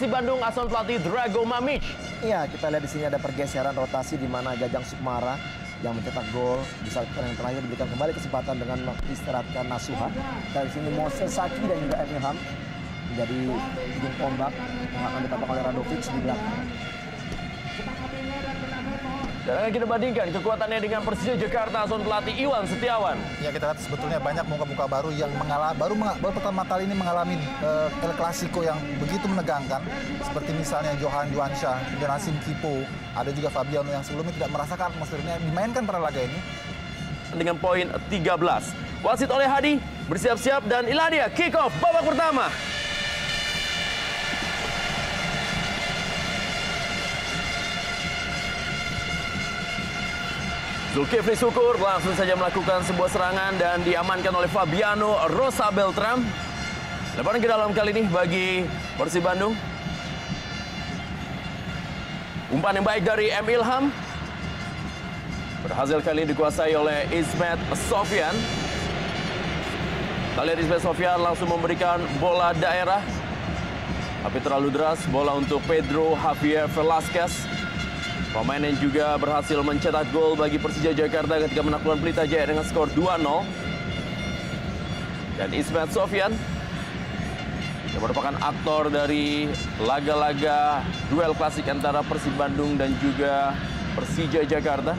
Persib Bandung asuhan pelatih Drago Mamić. Iya, kita lihat di sini ada pergeseran rotasi di mana Jajang Sukmara yang mencetak gol di saat yang terakhir diberikan kembali kesempatan dengan mengistirahatkan Nasuha. Kita di sini Moses Saki dan juga Emil Ham menjadi ujung tombak yang akan ditapak oleh Radovic di belakang. Dan akan kita bandingkan kekuatannya dengan Persija Jakarta asuhan pelatih Iwan Setiawan. Ya, kita lihat sebetulnya banyak muka-muka baru yang baru pertama kali ini mengalami El Clasico yang begitu menegangkan. Seperti misalnya Johan Juansyah dan Hasim Kipo. Ada juga Fabiano yang sebelumnya tidak merasakan atmosfernya dimainkan pada laga ini. Dengan poin 13. Wasit oleh Hadi, bersiap-siap dan Iladia kick off babak pertama. Zulkifli Syukur langsung saja melakukan sebuah serangan dan diamankan oleh Fabiano Rosa Beltram. Lebaran ke dalam kali ini bagi Persib Bandung. Umpan yang baik dari M. Ilham. Berhasil kali ini dikuasai oleh Ismet Sofyan. Kita lihat Ismet Sofyan langsung memberikan bola daerah. Tapi terlalu deras, bola untuk Pedro Javier Velasquez. Pemain yang juga berhasil mencetak gol bagi Persija Jakarta ketika menaklukkan Pelita Jaya dengan skor 2-0. Dan Ismet Sofyan yang merupakan aktor dari laga-laga duel klasik antara Persib Bandung dan juga Persija Jakarta.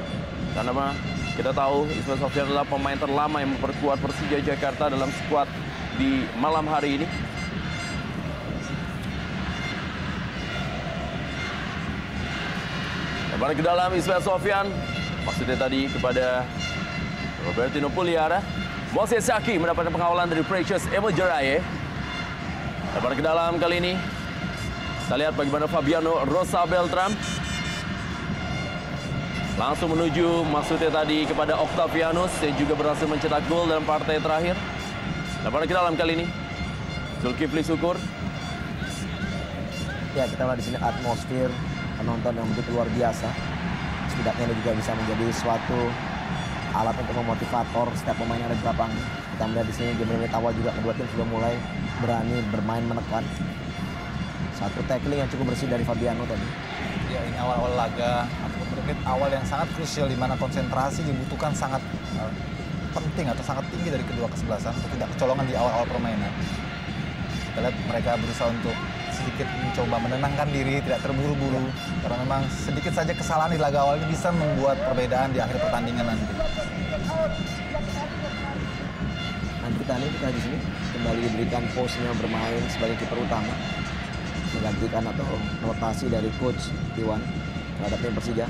Karena kita tahu Ismet Sofyan adalah pemain terlama yang memperkuat Persija Jakarta dalam skuad di malam hari ini. Lebar ke dalam Ismet Sofyan. Maksudnya tadi kepada Robertino Puliara. Moses Saki mendapatkan pengawalan dari Precious Emil Jeraye. Lebar ke dalam kali ini. Kita lihat bagaimana Fabiano Rosa Beltram. Langsung menuju maksudnya tadi kepada Octavianus yang juga berhasil mencetak gol dalam partai terakhir. Lebar ke dalam kali ini. Zulkifli Syukur. Ya, kita lihat di sini atmosfer penonton yang begitu luar biasa. Setidaknya ini juga bisa menjadi suatu alat untuk memotivator setiap pemain yang ada di lapangan. Kita melihat di sini di menit awal juga kedua tim sudah mulai berani bermain menekan. Satu tackling yang cukup bersih dari Fabiano tadi. Ya, ini awal-awal laga atau menit awal yang sangat krusial di mana konsentrasi dibutuhkan sangat penting atau sangat tinggi dari kedua kesebelasan untuk tidak kecolongan di awal-awal permainan. Kita lihat mereka berusaha untuk sedikit mencoba menenangkan diri, tidak terburu-buru. Karena memang sedikit saja kesalahan di laga awal ini bisa membuat perbedaan di akhir pertandingan nanti. Nanti kita di sini kembali diberikan posnya bermain sebagai kiper utama, menggantikan atau rotasi dari coach Iwan terhadap tim Persija.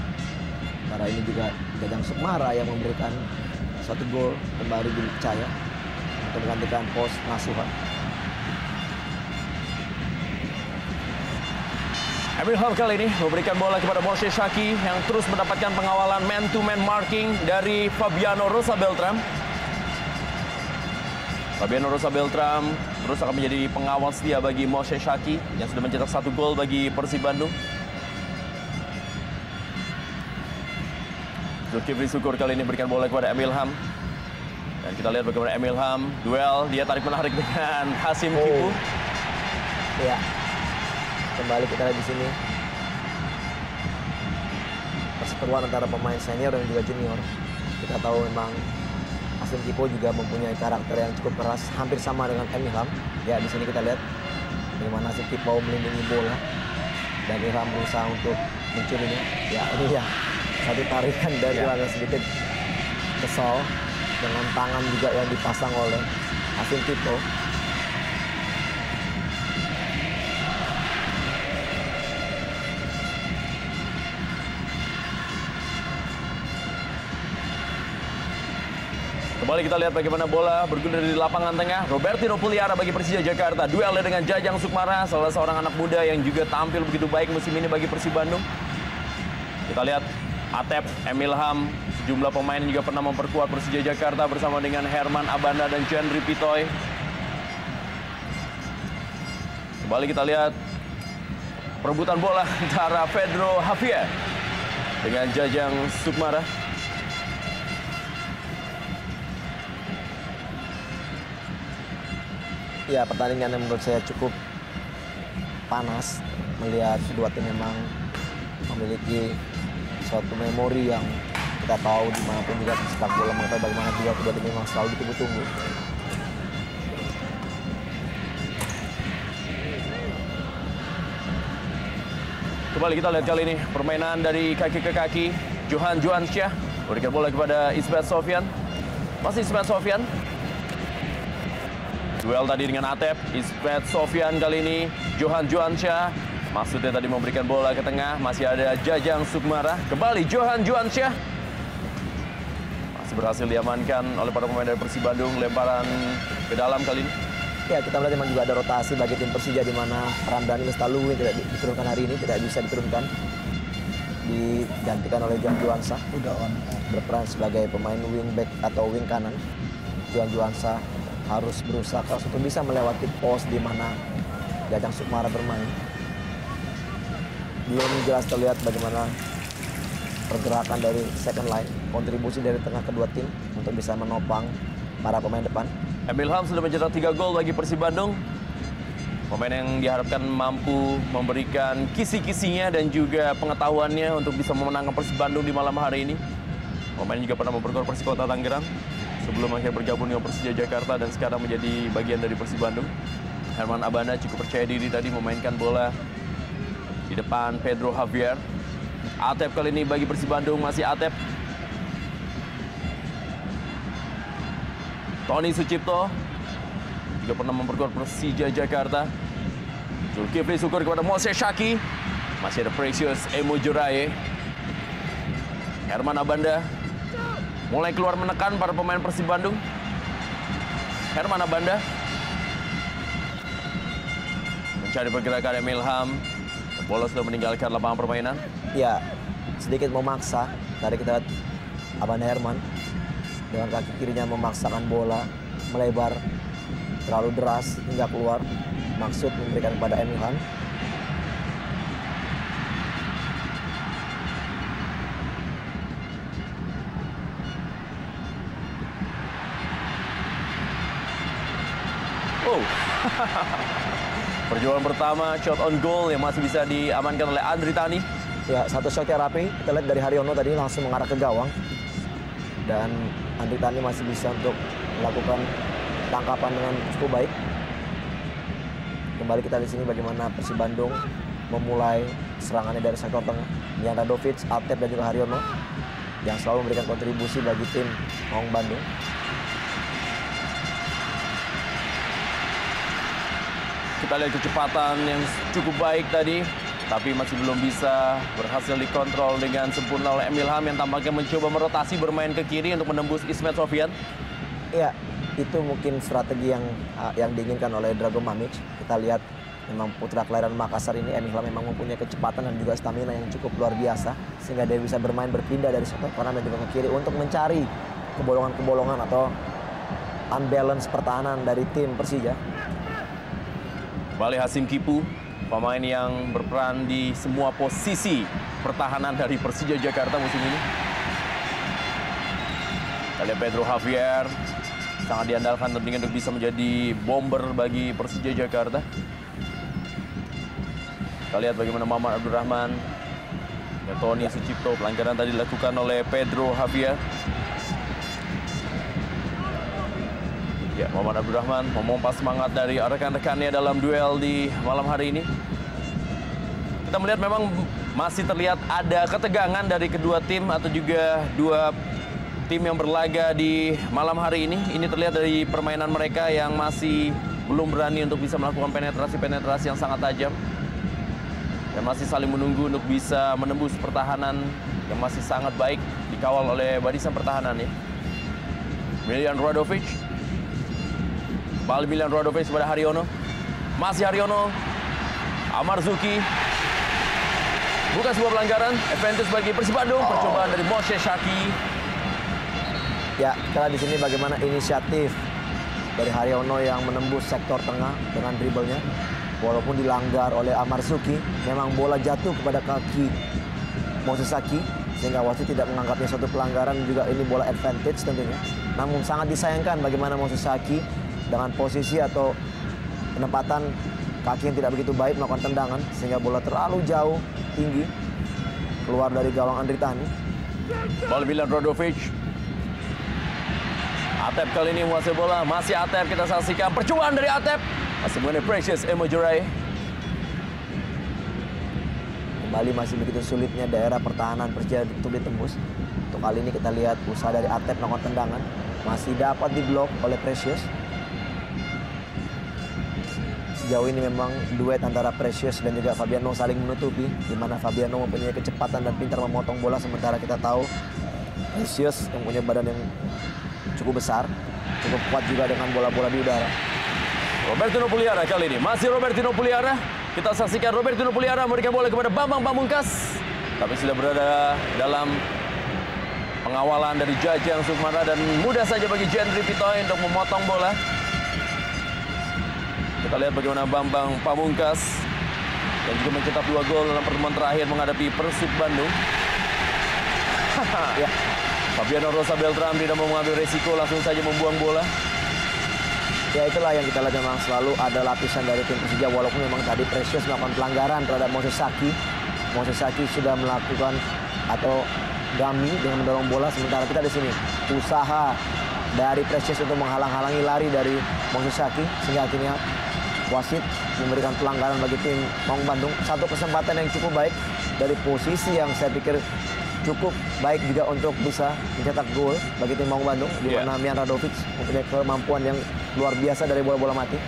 Karena ini juga Jajang Sukmara yang memberikan satu gol kembali dipercaya untuk menggantikan pos Nasuha. Emil Ham kali ini memberikan bola kepada Moses Saki yang terus mendapatkan pengawalan man-to-man marking dari Fabiano Rosa Beltram. Fabiano Rosa Beltram terus akan menjadi pengawal setia bagi Moses Saki yang sudah mencetak satu gol bagi Persib Bandung. Zulkifli Syukur kali ini berikan bola kepada Emil Ham. Dan kita lihat bagaimana Emil Ham duel, dia tarik-menarik dengan Hasim Kipu. Ya. Kembali kita lihat di sini perseteruan antara pemain senior dan juga junior. Kita tahu memang Hasim Kipo juga mempunyai karakter yang cukup keras, hampir sama dengan Emil Ham. Ya, di sini kita lihat bagaimana Hasim Kipo melindungi bola dan Ilham berusaha untuk mencurinya. Ya, ini ya satu tarikan dari agak sedikit kesal dengan tangan juga yang dipasang oleh Hasim Kipo. Kembali kita lihat bagaimana bola bergulir di lapangan tengah. Robertino Puliara bagi Persija Jakarta. Duelnya dengan Jajang Sukmara, salah seorang anak muda yang juga tampil begitu baik musim ini bagi Persib Bandung. Kita lihat Atep, Emil Ham, sejumlah pemain yang juga pernah memperkuat Persija Jakarta bersama dengan Herman Abanda dan Jandri Pitoy. Kembali kita lihat perebutan bola antara Pedro Javier dengan Jajang Sukmara. Ya, pertandingan yang menurut saya cukup panas. melihat kedua tim memang memiliki suatu memori yang kita tahu dimanapun juga sepak bola mengetahui bagaimana kedua tim memang selalu ditunggu-tunggu. Kembali kita lihat kali ini permainan dari kaki ke kaki. Johan Juansyah berikan bola kepada Ismet Sofyan. Masih Ismet Sofyan. Duel tadi dengan Atep. Ismet Sofyan kali ini Johan Juansyah. Maksudnya tadi memberikan bola ke tengah. Masih ada Jajang Sukmara. Kembali Johan Juansyah. Masih berhasil diamankan oleh para pemain dari Persib Bandung. Lemparan ke dalam kali ini. Ya, kita melihat memang juga ada rotasi bagi tim Persija di mana Ramdhani Lestaluwi tidak diturunkan hari ini, tidak bisa diturunkan. Digantikan oleh Johan Juansyah. Udah on. Berperan sebagai pemain wingback atau wing kanan. Johan Juansyah harus berusaha untuk bisa melewati pos di mana Jajang Sukmara bermain. Belum jelas terlihat bagaimana pergerakan dari second line, kontribusi dari tengah kedua tim untuk bisa menopang para pemain depan. Emil Ham sudah mencetak 3 gol bagi Persib Bandung. Pemain yang diharapkan mampu memberikan kisi-kisinya dan juga pengetahuannya untuk bisa memenangkan Persib Bandung di malam hari ini. Pemain juga pernah memperkuat Persikota Tangerang sebelum akhirnya bergabung dengan Persija Jakarta dan sekarang menjadi bagian dari Persib Bandung. Herman Abana cukup percaya diri tadi memainkan bola di depan Pedro Javier. Atep kali ini bagi Persib Bandung, masih Atep. Tony Sucipto juga pernah memperkuat Persija Jakarta. Zulkifli Syukur kepada Moses Syaki. Masih ada Precious Emo Juraye. Herman Abanda mulai keluar menekan para pemain Persib Bandung. Herman Abanda mencari pergerakan Emil Ham. Bola sudah meninggalkan lapangan permainan. Ya, sedikit memaksa. Tadi kita lihat Abanda Herman dengan kaki kirinya memaksakan bola melebar terlalu deras hingga keluar. Maksud memberikan kepada Emil Ham. Oh. Perjuangan pertama, shot on goal yang masih bisa diamankan oleh Andri Tani. Ya, satu shot yang rapi. Kita lihat dari Haryono tadi langsung mengarah ke gawang. Dan Andri Tani masih bisa untuk melakukan tangkapan dengan cukup baik. Kembali kita di sini bagaimana Persib Bandung memulai serangannya dari sektor tengah. Mian Radovic, Atep dan juga Haryono yang selalu memberikan kontribusi bagi tim Maung Bandung. Kita lihat kecepatan yang cukup baik tadi, tapi masih belum bisa berhasil dikontrol dengan sempurna oleh Emil Ham yang tampaknya mencoba merotasi bermain ke kiri untuk menembus Ismet Sofyan. Ya, itu mungkin strategi yang diinginkan oleh Drago Mamic. Kita lihat memang putra kelahiran Makassar ini, Emil Ham memang mempunyai kecepatan dan juga stamina yang cukup luar biasa, sehingga dia bisa bermain berpindah dari sektor kanan dan juga ke kiri untuk mencari kebolongan-kebolongan atau unbalance pertahanan dari tim Persija. Kembali Hasim Kipu, pemain yang berperan di semua posisi pertahanan dari Persija Jakarta musim ini. Kita lihat Pedro Javier, sangat diandalkan tentunya untuk bisa menjadi bomber bagi Persija Jakarta. Kita lihat bagaimana Maman Abdurrahman dan Tony Sucipto. Pelanggaran tadi dilakukan oleh Pedro Javier. Ya, Muhammad Abdurrahman memompa semangat dari rekan-rekannya dalam duel di malam hari ini. Kita melihat memang masih terlihat ada ketegangan dari kedua tim atau juga dua tim yang berlaga di malam hari ini. Ini terlihat dari permainan mereka yang masih belum berani untuk bisa melakukan penetrasi-penetrasi yang sangat tajam. Dan masih saling menunggu untuk bisa menembus pertahanan yang masih sangat baik dikawal oleh barisan pertahanan ya. Milian Radovic. Bal Milian Radovic kepada Haryono. Masih Haryono. Amarzuki. Bukan sebuah pelanggaran. Advantage bagi Persib Bandung. Percobaan dari Moses Syaki. Ya, kita di sini bagaimana inisiatif dari Haryono yang menembus sektor tengah dengan dribblenya. Walaupun dilanggar oleh Amarzuki, memang bola jatuh kepada kaki Moses Syaki sehingga wasit tidak menganggapnya suatu pelanggaran. Juga ini bola advantage tentunya. Namun sangat disayangkan bagaimana Moses Syaki dengan posisi atau penempatan kaki yang tidak begitu baik melakukan tendangan sehingga bola terlalu jauh tinggi keluar dari gawang Andritani. Bola Milan Rodovic. Atep kali ini menguasai bola, masih Atep, kita saksikan percobaan dari Atep. Masih mengenai Precious Emojurai. Kembali masih begitu sulitnya daerah pertahanan Persija untuk ditembus. Untuk kali ini kita lihat usaha dari Atep melakukan tendangan. Masih dapat diblok oleh Precious. Sejauh ini memang duet antara Precious dan juga Fabiano saling menutupi, di mana Fabiano mempunyai kecepatan dan pintar memotong bola, sementara kita tahu Precious yang punya badan yang cukup besar, cukup kuat juga dengan bola-bola di udara. Robertino Puliara kali ini, masih Robertino Puliara. Kita saksikan Robertino Puliara memberikan bola kepada Bambang Pamungkas, tapi sudah berada dalam pengawalan dari Jajang Sukmana dan mudah saja bagi Jendri Pitoy untuk memotong bola. Kita lihat bagaimana Bambang Pamungkas dan juga mencetak 2 gol dalam pertemuan terakhir menghadapi Persib Bandung. Ya, Fabiano Rosa Beltran tidak mau mengambil resiko, langsung saja membuang bola. ya itulah yang kita lihat, memang selalu ada lapisan dari tim Persija, walaupun memang tadi Precious melakukan pelanggaran terhadap Moses Saki. Moses Saki sudah melakukan atau dummy dengan mendorong bola, sementara kita di sini usaha dari Precious untuk menghalang-halangi lari dari Moses Saki sehingga akhirnya wasit memberikan pelanggaran bagi tim Maung Bandung. Satu kesempatan yang cukup baik dari posisi yang saya pikir cukup baik juga untuk bisa mencetak gol bagi tim Maung Bandung, di mana Mian Radovic mempunyai kemampuan yang luar biasa dari bola-bola mati.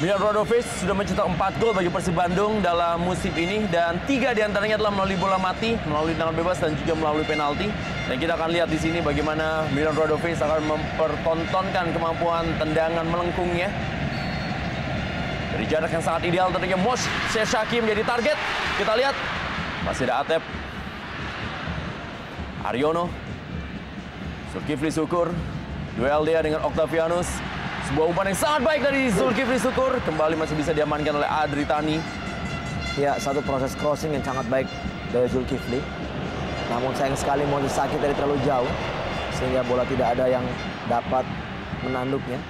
Mian Radovic sudah mencetak 4 gol bagi Persib Bandung dalam musim ini, dan 3 diantaranya adalah melalui bola mati, melalui tendangan bebas dan juga melalui penalti. Dan kita akan lihat di sini bagaimana Mian Radovic akan mempertontonkan kemampuan tendangan melengkungnya. Dari jarak yang sangat ideal tentunya Moshe Saki menjadi target. Kita lihat masih ada Atep, Haryono, Zulkifli Syukur, duel dia dengan Octavianus. Sebuah umpan yang sangat baik dari Zulkifli Syukur, kembali masih bisa diamankan oleh Adritani. Ya, satu proses crossing yang sangat baik dari Zulkifli. Namun sayang sekali Moses Saki tadi terlalu jauh sehingga bola tidak ada yang dapat menanduknya.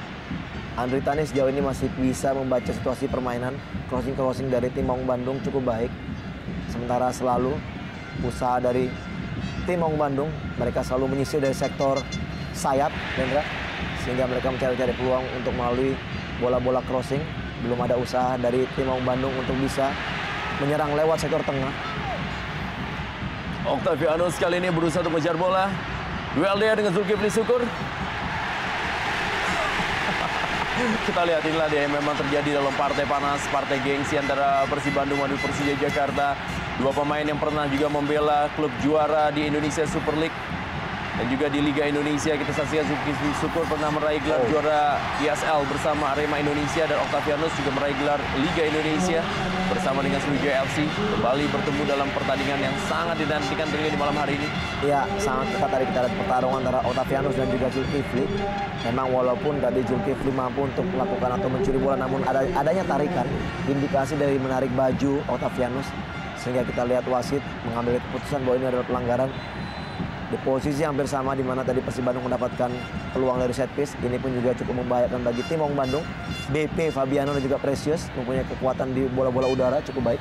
Andritani sejauh ini masih bisa membaca situasi permainan. Crossing dari tim Maung Bandung cukup baik. Sementara selalu usaha dari tim Maung Bandung, mereka selalu menyisir dari sektor sayap, Dendra, sehingga mereka mencari-cari peluang untuk melalui bola-bola crossing. Belum ada usaha dari tim Maung Bandung untuk bisa menyerang lewat sektor tengah. Octavianus kali ini berusaha untuk mengejar bola. Duel dia dengan Zulkifli Syukur. Kita lihat inilah dia yang memang terjadi dalam partai panas, partai gengsi antara Persib Bandung dan Persija Jakarta. Dua pemain yang pernah juga membela klub juara di Indonesia Super League dan juga di Liga Indonesia. Kita saksikan Zulkifli Syukur pernah meraih gelar juara ISL bersama Arema Indonesia, dan Octavianus juga meraih gelar Liga Indonesia bersama dengan Sriwijaya FC. Kembali bertemu dalam pertandingan yang sangat dinantikan tentunya di malam hari ini. Ya, sangat ketat tadi kita lihat pertarungan antara Octavianus dan juga Zulkifli. Memang walaupun tadi Zulkifli mampu untuk melakukan atau mencuri bola, namun adanya tarikan, indikasi dari menarik baju Octavianus, sehingga kita lihat wasit mengambil keputusan bahwa ini adalah pelanggaran. Di posisi hampir sama di mana tadi Persib Bandung mendapatkan peluang dari set piece, ini pun juga cukup membahayakan bagi tim Maung Bandung. BP, Fabiano dan juga Precious mempunyai kekuatan di bola-bola udara cukup baik.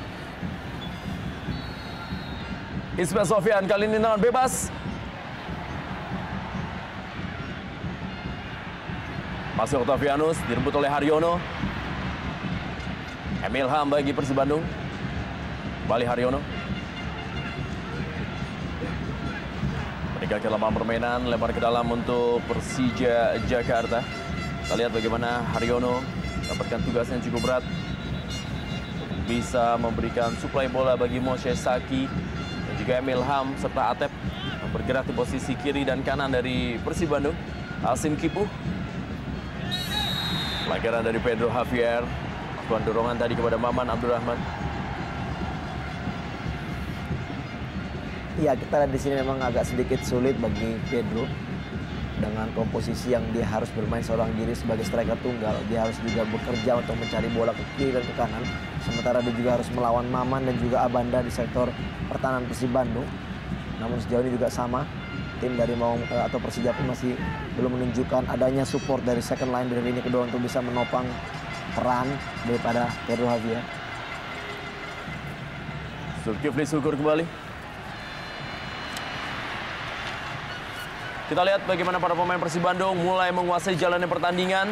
Ismail Sofyan kali ini tendangan bebas. Masih Octavianus, direbut oleh Haryono. Emil Ham bagi Persib Bandung. Kembali Haryono. Meninggalkan lapangan permainan, lempar ke dalam untuk Persija Jakarta. Kita lihat bagaimana Haryono dapatkan tugas yang cukup berat. Bisa memberikan suplai bola bagi Moshe Saki dan juga Emil Ham serta Atep yang bergerak di posisi kiri dan kanan dari Persib Bandung. Asim Kipu. Pelanggaran dari Pedro Javier, melakukan dorongan tadi kepada Maman Abdurrahman. Ya, kita lihat di sini memang agak sedikit sulit bagi Pedro dengan komposisi yang dia harus bermain seorang diri sebagai striker tunggal. Dia harus juga bekerja untuk mencari bola ke kiri dan ke kanan. Sementara dia juga harus melawan Maman dan juga Abanda di sektor pertahanan Persib Bandung. Namun sejauh ini juga sama. Tim dari Maung atau Persija pun masih belum menunjukkan adanya support dari second line dari lini kedua untuk bisa menopang peran daripada Pedro Javier. Zulkifli Syukur kembali. Kita lihat bagaimana para pemain Persib Bandung mulai menguasai jalannya pertandingan.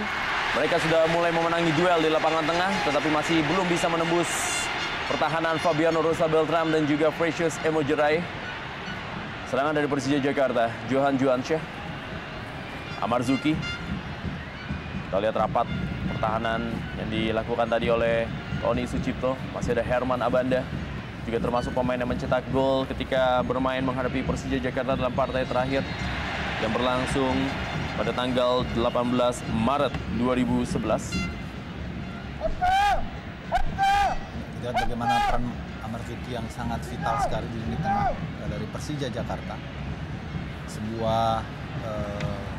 Mereka sudah mulai memenangi duel di lapangan tengah, tetapi masih belum bisa menembus pertahanan Fabiano Rosa Beltram dan juga Precious Emojerai. Serangan dari Persija Jakarta, Johan Juansyah, Amar Zuki. Kita lihat rapat pertahanan yang dilakukan tadi oleh Tony Sucipto. Masih ada Herman Abanda, juga termasuk pemain yang mencetak gol ketika bermain menghadapi Persija Jakarta dalam partai terakhir yang berlangsung pada tanggal 18 Maret 2011. Lihat bagaimana peran Amar Zuki yang sangat vital sekali di lini tengah dari Persija Jakarta. Sebuah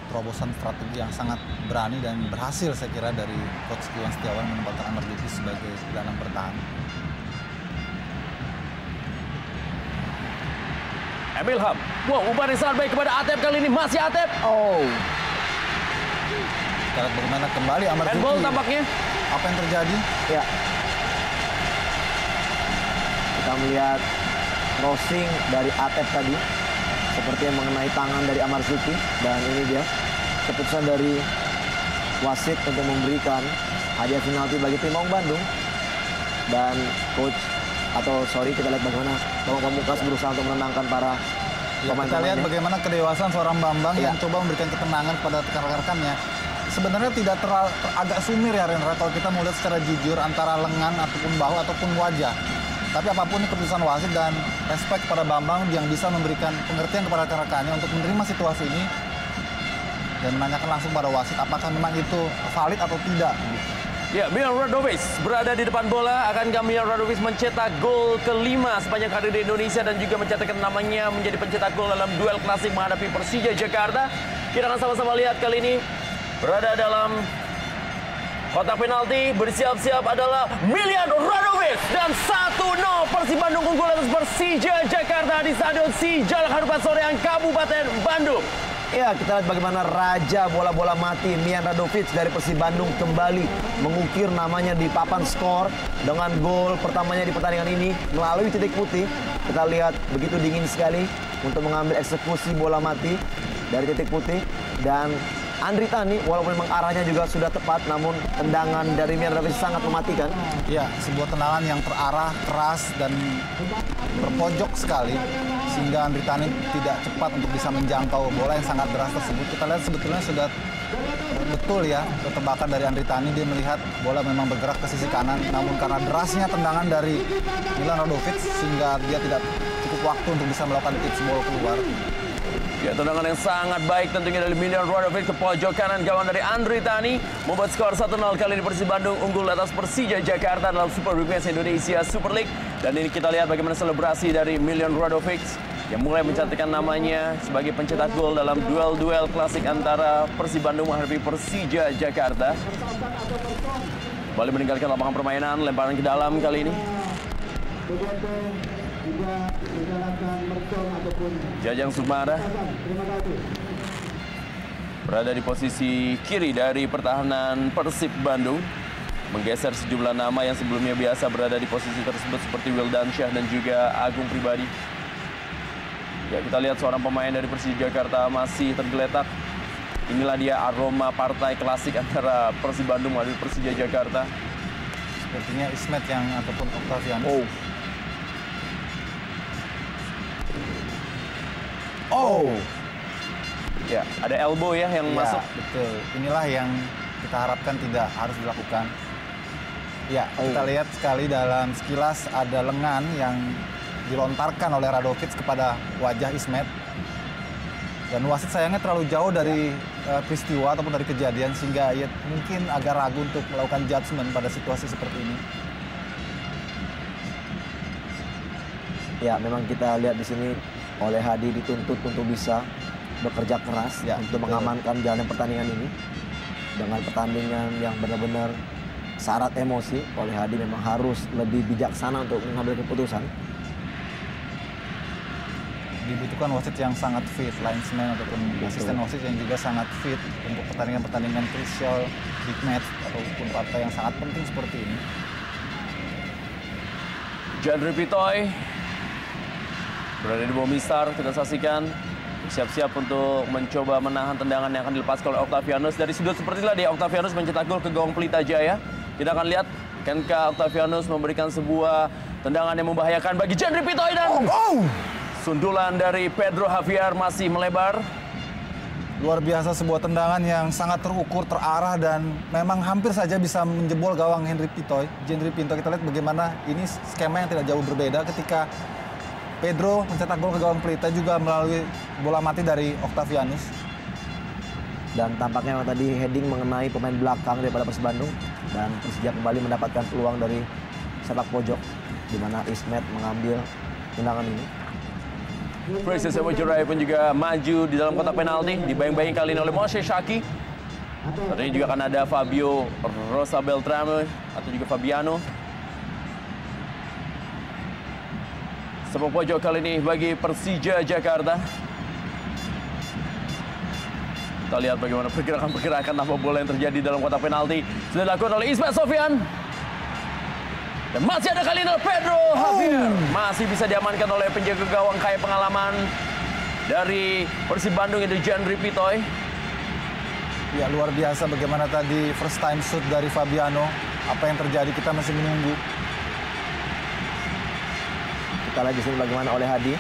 terobosan strategi yang sangat berani dan berhasil saya kira dari Coach Iwan Setiawan menempatkan Amar Zuki sebagai gelandang bertahan. Emil Ham, wow, umpan yang sangat baik kepada Atep kali ini, masih Atep. Oh, Kita lihat bagaimana kembali Amar Zuki. Handball tampaknya. Apa yang terjadi? ya. Kita melihat crossing dari Atep tadi, seperti yang mengenai tangan dari Amar Zuki. Dan ini dia keputusan dari wasit untuk memberikan hadiah penalti bagi tim Maung Bandung. Dan kita lihat bagaimana Bambang Pamungkas berusaha untuk menenangkan para Ya, kita lihat bagaimana kedewasaan seorang Bambang yang coba memberikan ketenangan kepada rekan-rekannya. Sebenarnya tidak agak sumir ya Renra kalau kita mau lihat secara jujur antara lengan ataupun bahu ataupun wajah. Tapi apapun keputusan wasit dan respect pada Bambang yang bisa memberikan pengertian kepada rekan-rekannya untuk menerima situasi ini dan menanyakan langsung pada wasit apakah memang itu valid atau tidak. Ya, Milan Radovic berada di depan bola. Akankah Milan Radovic mencetak gol kelima sepanjang karir di Indonesia dan juga mencetakkan namanya menjadi pencetak gol dalam duel klasik menghadapi Persija Jakarta? Kita akan sama-sama lihat kali ini. Berada dalam kotak penalti, bersiap-siap adalah Milan Radovic. Dan 1-0 Persib Bandung unggul atas Persija Jakarta di Stadion Sijalak Harupat Soreang, Kabupaten Bandung. Ya, kita lihat bagaimana raja bola-bola mati Milan Radovic dari Persib Bandung kembali mengukir namanya di papan skor dengan gol pertamanya di pertandingan ini melalui titik putih. Kita lihat begitu dingin sekali untuk mengambil eksekusi bola mati dari titik putih. Dan Andri Tani, walaupun memang arahnya juga sudah tepat, namun tendangan dari Milan Radovic sangat mematikan. Ya, sebuah tendangan yang terarah, keras, dan berpojok sekali sehingga Andri Tani tidak cepat untuk bisa menjangkau bola yang sangat deras tersebut. Kita lihat sebetulnya sudah betul ya ketebakan dari Andri Tani, dia melihat bola memang bergerak ke sisi kanan, namun karena derasnya tendangan dari Milan Radovic sehingga dia tidak cukup waktu untuk bisa melakukan tips bola keluar. Ya, tendangan yang sangat baik tentunya dari Milan Radovic ke pojok kanan gawang dari Andri Tani membuat skor 1-0 kali ini. Persib Bandung unggul atas Persija Jakarta dalam Super Weekends Indonesia Super League. Dan ini kita lihat bagaimana selebrasi dari Milan Radovic yang mulai mencantumkan namanya sebagai pencetak gol dalam duel-duel klasik antara Persib Bandung menghadapi Persija Jakarta. Kembali meninggalkan lapangan permainan, lemparan ke dalam kali ini. Jajang Sukmara berada di posisi kiri dari pertahanan Persib Bandung, menggeser sejumlah nama yang sebelumnya biasa berada di posisi tersebut seperti Wildansyah dan juga Agung Pribadi. Ya, kita lihat seorang pemain dari Persija Jakarta masih tergeletak. Inilah dia aroma partai klasik antara Persib Bandung dan Persija Jakarta. Sepertinya Ismet yang ataupun Octavian. Oh. Ya, ada elbow ya yang masuk. Betul. Inilah yang kita harapkan tidak harus dilakukan. Ya, kita lihat sekali dalam sekilas ada lengan yang dilontarkan oleh Radovic kepada wajah Ismet. Dan wasit sayangnya terlalu jauh dari peristiwa ataupun dari kejadian sehingga ya mungkin agak ragu untuk melakukan judgement pada situasi seperti ini. Ya, memang kita lihat di sini oleh Hadi dituntut untuk bisa bekerja keras untuk mengamankan jalannya pertandingan ini. Dengan pertandingan yang benar-benar syarat emosi, oleh Hadi memang harus lebih bijaksana untuk mengambil keputusan. Dibutuhkan wasit yang sangat fit, linesman ataupun asisten wasit yang juga sangat fit untuk pertandingan-pertandingan crucial, big match ataupun partai yang sangat penting seperti ini. Jandri Pitoy berada di bawah mistar, kita saksikan siap-siap untuk mencoba menahan tendangan yang akan dilepaskan oleh Octavianus. Dari sudut seperti tadi, Octavianus mencetak gol ke gawang Pelita Jaya. Kita akan lihat, akankah Octavianus memberikan sebuah tendangan yang membahayakan bagi Jandri Pitoy dan sundulan dari Pedro Javier masih melebar. Luar biasa, sebuah tendangan yang sangat terukur, terarah, dan memang hampir saja bisa menjebol gawang Jandri Pitoy. Kita lihat bagaimana ini skema yang tidak jauh berbeda ketika Pedro mencetak gol ke gawang Pelita juga melalui bola mati dari Octavianus. Dan tampaknya tadi heading mengenai pemain belakang daripada Persib Bandung. Dan Persija kembali mendapatkan peluang dari sepak pojok, di mana Ismet mengambil tendangan ini. Precious Emojurai pun juga maju di dalam kotak penalti, dibayang-bayang kali ini oleh Moshe Shaki. Saat ini juga akan ada Fabio Rosa Beltrame atau juga Fabiano. Sepak pojok kali ini bagi Persija Jakarta. Kita lihat bagaimana pergerakan tanpa bola yang terjadi dalam kotak penalti. Sudah dilakukan oleh Ismet Sofyan. Dan masih ada kali ini Pedro Javier. Masih bisa diamankan oleh penjaga gawang kaya pengalaman dari Persib Bandung, itu Jandri Pitoy. Ya, luar biasa bagaimana tadi first time shoot dari Fabiano. Apa yang terjadi kita masih menunggu. Kita lihat di sini bagaimana Oleh Hadi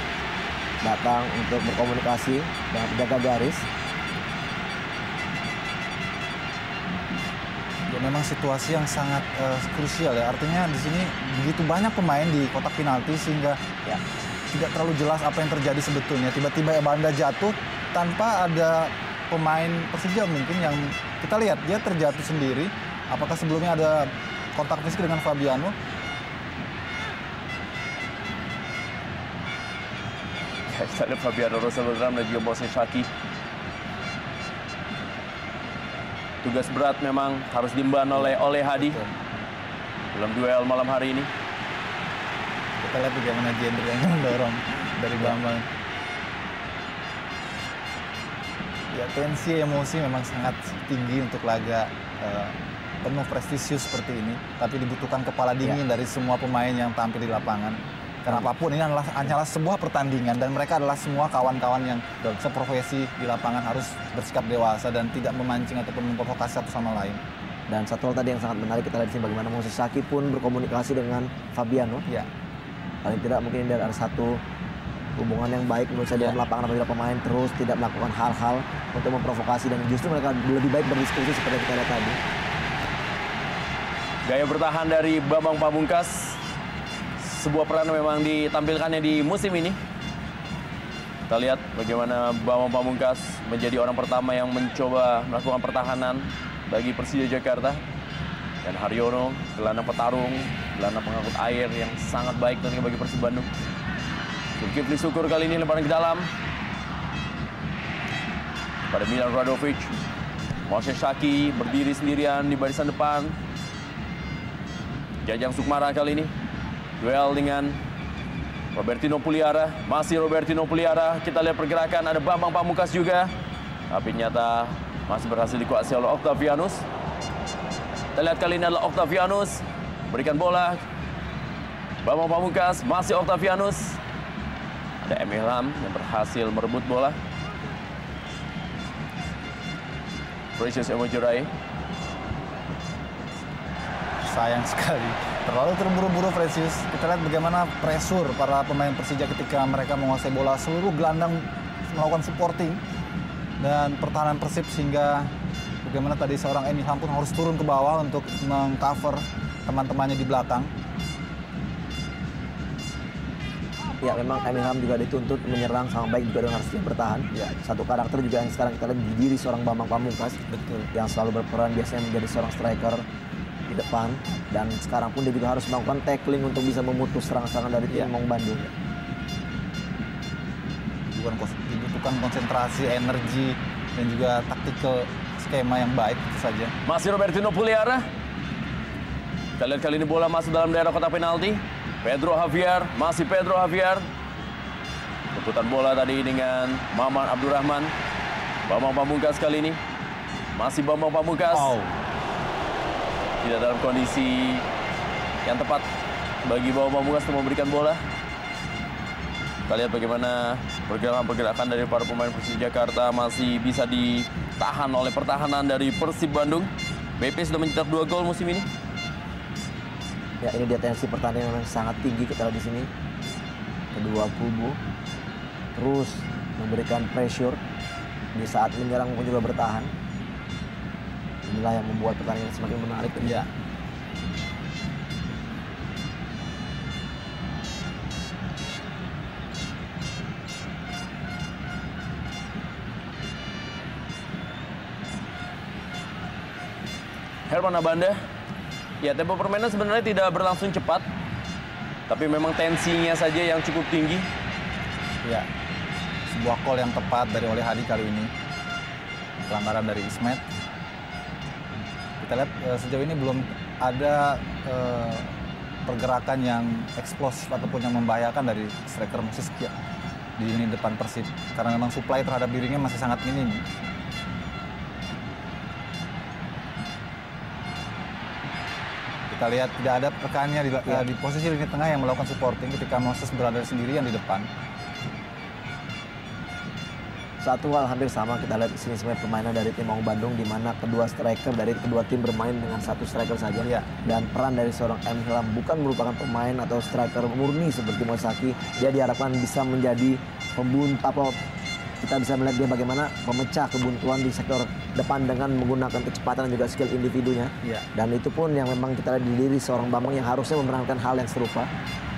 datang untuk berkomunikasi dan menjaga garis. Ya, memang situasi yang sangat krusial ya. Artinya di sini begitu banyak pemain di kotak penalti sehingga ya tidak terlalu jelas apa yang terjadi sebetulnya. Tiba-tiba Ebanda jatuh tanpa ada pemain Persija mungkin yang kita lihat dia terjatuh sendiri. Apakah sebelumnya ada kontak fisik dengan Fabiano? Kita lihat Fabiano Rosa Beltrame dan juga Moshe Shaki. Tugas berat memang harus diemban oleh Hadi dalam duel malam hari ini. Kita lihat bagaimana Jandri yang mendorong dari Bambang. Ya, tensi emosi memang sangat tinggi untuk laga penuh prestisius seperti ini. Tapi dibutuhkan kepala dingin dari semua pemain yang tampil di lapangan. Karena apapun ini hanyalah sebuah pertandingan dan mereka adalah semua kawan-kawan yang seprofesi di lapangan harus bersikap dewasa dan tidak memancing ataupun memprovokasi satu sama lain. Dan satu hal tadi yang sangat menarik kita lihat di sini bagaimana Moshe Shaki pun berkomunikasi dengan Fabiano. Ya. Paling tidak mungkin ada satu hubungan yang baik menurut saya dalam lapangan apabila pemain terus tidak melakukan hal-hal untuk memprovokasi dan justru mereka lebih baik berdiskusi seperti yang kita lihat tadi. Gaya bertahan dari Bambang Pamungkas. Sebuah peran memang ditampilkannya di musim ini. Kita lihat bagaimana Bambang Pamungkas menjadi orang pertama yang mencoba melakukan pertahanan bagi Persija Jakarta. Dan Haryono, gelandang petarung, gelandang pengangkut air yang sangat baik tentunya bagi Persib Bandung. Zulkifli Syukur kali ini lemparan ke dalam. Pada Milan Radovic. Moshe Shaki berdiri sendirian di barisan depan. Jajang Sukmara kali ini. Duel dengan Robertino Puliara, masih Robertino Puliara. Kita lihat pergerakan, ada Bambang Pamungkas juga. Tapi nyata masih berhasil dikuasai oleh Octavianus. Kita lihat kali ini adalah Octavianus. Berikan bola. Bambang Pamungkas, masih Octavianus. Ada M. Ilham yang berhasil merebut bola. Precious Emojurai. Sayang sekali. Terlalu terburu-buru Precious. Kita lihat bagaimana pressure para pemain Persija ketika mereka menguasai bola. Seluruh gelandang melakukan supporting dan pertahanan Persib sehingga bagaimana tadi seorang Emi Ham pun harus turun ke bawah untuk mengcover teman-temannya di belakang. Ya, memang Emi Ham juga dituntut menyerang sama baik juga dengan harus dia bertahan. Ya, satu karakter juga yang sekarang kita lihat di diri seorang Bambang Pamungkas. Betul. Yang selalu berperan biasanya menjadi seorang striker di depan, dan sekarang pun dia juga harus melakukan tackling untuk bisa memutus serangan-serangan dari tim Maung Bandung. Dibutuhkan konsentrasi, energi, dan juga taktikal skema yang baik itu saja. Masih Robertino Puliara. Kita lihat kali ini bola masuk dalam daerah kotak penalti. Pedro Javier, masih Pedro Javier. Rebutan bola tadi dengan Maman Abdurrahman. Bambang Pamungkas kali ini. Masih Bambang Pamungkas. tidak dalam kondisi yang tepat bagi Bawa Pamungkas untuk memberikan bola. Kita lihat bagaimana pergerakan-pergerakan dari para pemain Persija Jakarta masih bisa ditahan oleh pertahanan dari Persib Bandung. BP sudah mencetak 2 gol musim ini. Ya, ini dia tensi pertandingan yang sangat tinggi kita lihat di sini. Kedua kubu terus memberikan pressure di saat menyerang pun juga bertahan. Inilah yang membuat pertandingan semakin menarik. Ya. Herman Abanda, ya tempo permainan sebenarnya tidak berlangsung cepat, tapi memang tensinya saja yang cukup tinggi. Ya, sebuah call yang tepat dari Oleh Hadi kali ini. Pelanggaran dari Ismet. Kita lihat sejauh ini belum ada pergerakan yang eksplosif ataupun yang membahayakan dari striker Moses Kia di lini depan Persib. Karena memang supply terhadap dirinya masih sangat minim. Kita lihat tidak ada rekannya di posisi lini tengah yang melakukan supporting ketika Moses berada sendirian di depan. Satu hal hampir sama kita lihat di sini sebenarnya permainan dari tim Maung Bandung, di mana kedua striker dari kedua tim bermain dengan satu striker saja. Ya. Dan peran dari seorang M. Hilam bukan merupakan pemain atau striker murni seperti Mosaki. Dia diharapkan bisa menjadi pembuntu, kita bisa melihat dia bagaimana memecah kebuntuan di sektor depan dengan menggunakan kecepatan dan juga skill individunya. Ya. Dan itu pun yang memang kita lihat di diri seorang Bambang yang harusnya memerankan hal yang serupa.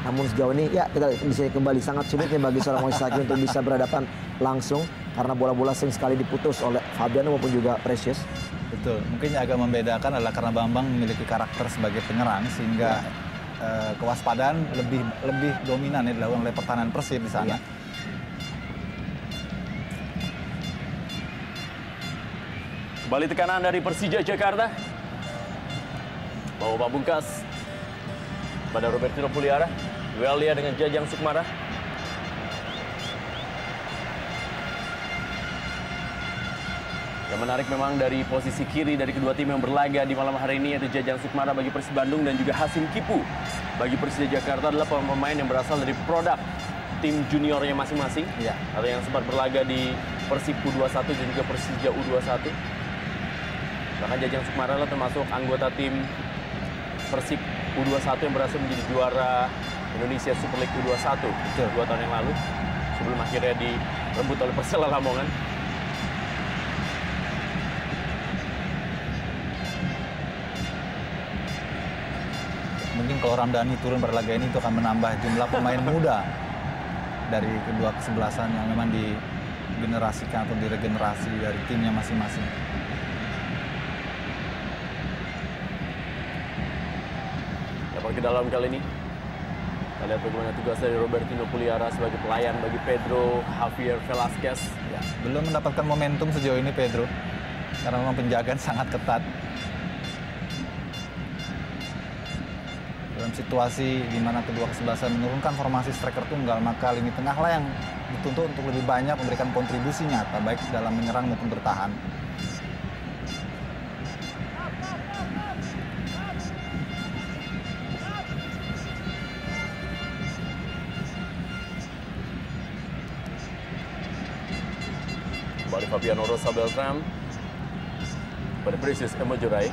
Namun sejauh ini ya kita bisa kembali sangat sulitnya bagi seorang Mosaki untuk bisa berhadapan langsung karena bola-bola sering sekali diputus oleh Fabiano maupun juga Precious. Betul, mungkin yang agak membedakan adalah karena Bambang memiliki karakter sebagai penyerang sehingga kewaspadaan lebih dominan ya dilakukan oleh pertahanan Persib di sana. Ya. Kembali tekanan dari Persija Jakarta. Bawa Pamungkas pada Robertino Puliara. Duelia dengan Jajang Sukmara. Yang menarik memang dari posisi kiri dari kedua tim yang berlaga di malam hari ini, yaitu Jajang Sukmara bagi Persib Bandung dan juga Hasim Kipu bagi Persija Jakarta adalah pemain yang berasal dari produk tim juniornya masing-masing. Ya. Atau yang sempat berlaga di Persib U21 dan juga Persija U21. Bahkan Jajang Sukmara adalah termasuk anggota tim Persib U21 yang berhasil menjadi juara Indonesia Super League U21 2 tahun yang lalu sebelum akhirnya direbut oleh Persela Lamongan. Mungkin kalau Ramdhani turun berlaga ini itu akan menambah jumlah pemain muda dari kedua kesebelasan yang memang digenerasikan atau diregenerasi dari timnya masing-masing. Dapat ke dalam kali ini. Kita lihat bagaimana tugas dari Robertino Puliara sebagai pelayan bagi Pedro Javier Velasquez. Ya, belum mendapatkan momentum sejauh ini Pedro karena memang penjagaan sangat ketat. Dalam situasi di mana kedua kesebelasan menurunkan formasi striker tunggal, maka lini tengahlah yang dituntut untuk lebih banyak memberikan kontribusi nyata baik dalam menyerang maupun bertahan. Kembali Fabiano Rosa Beltran pada Precious Emojurai.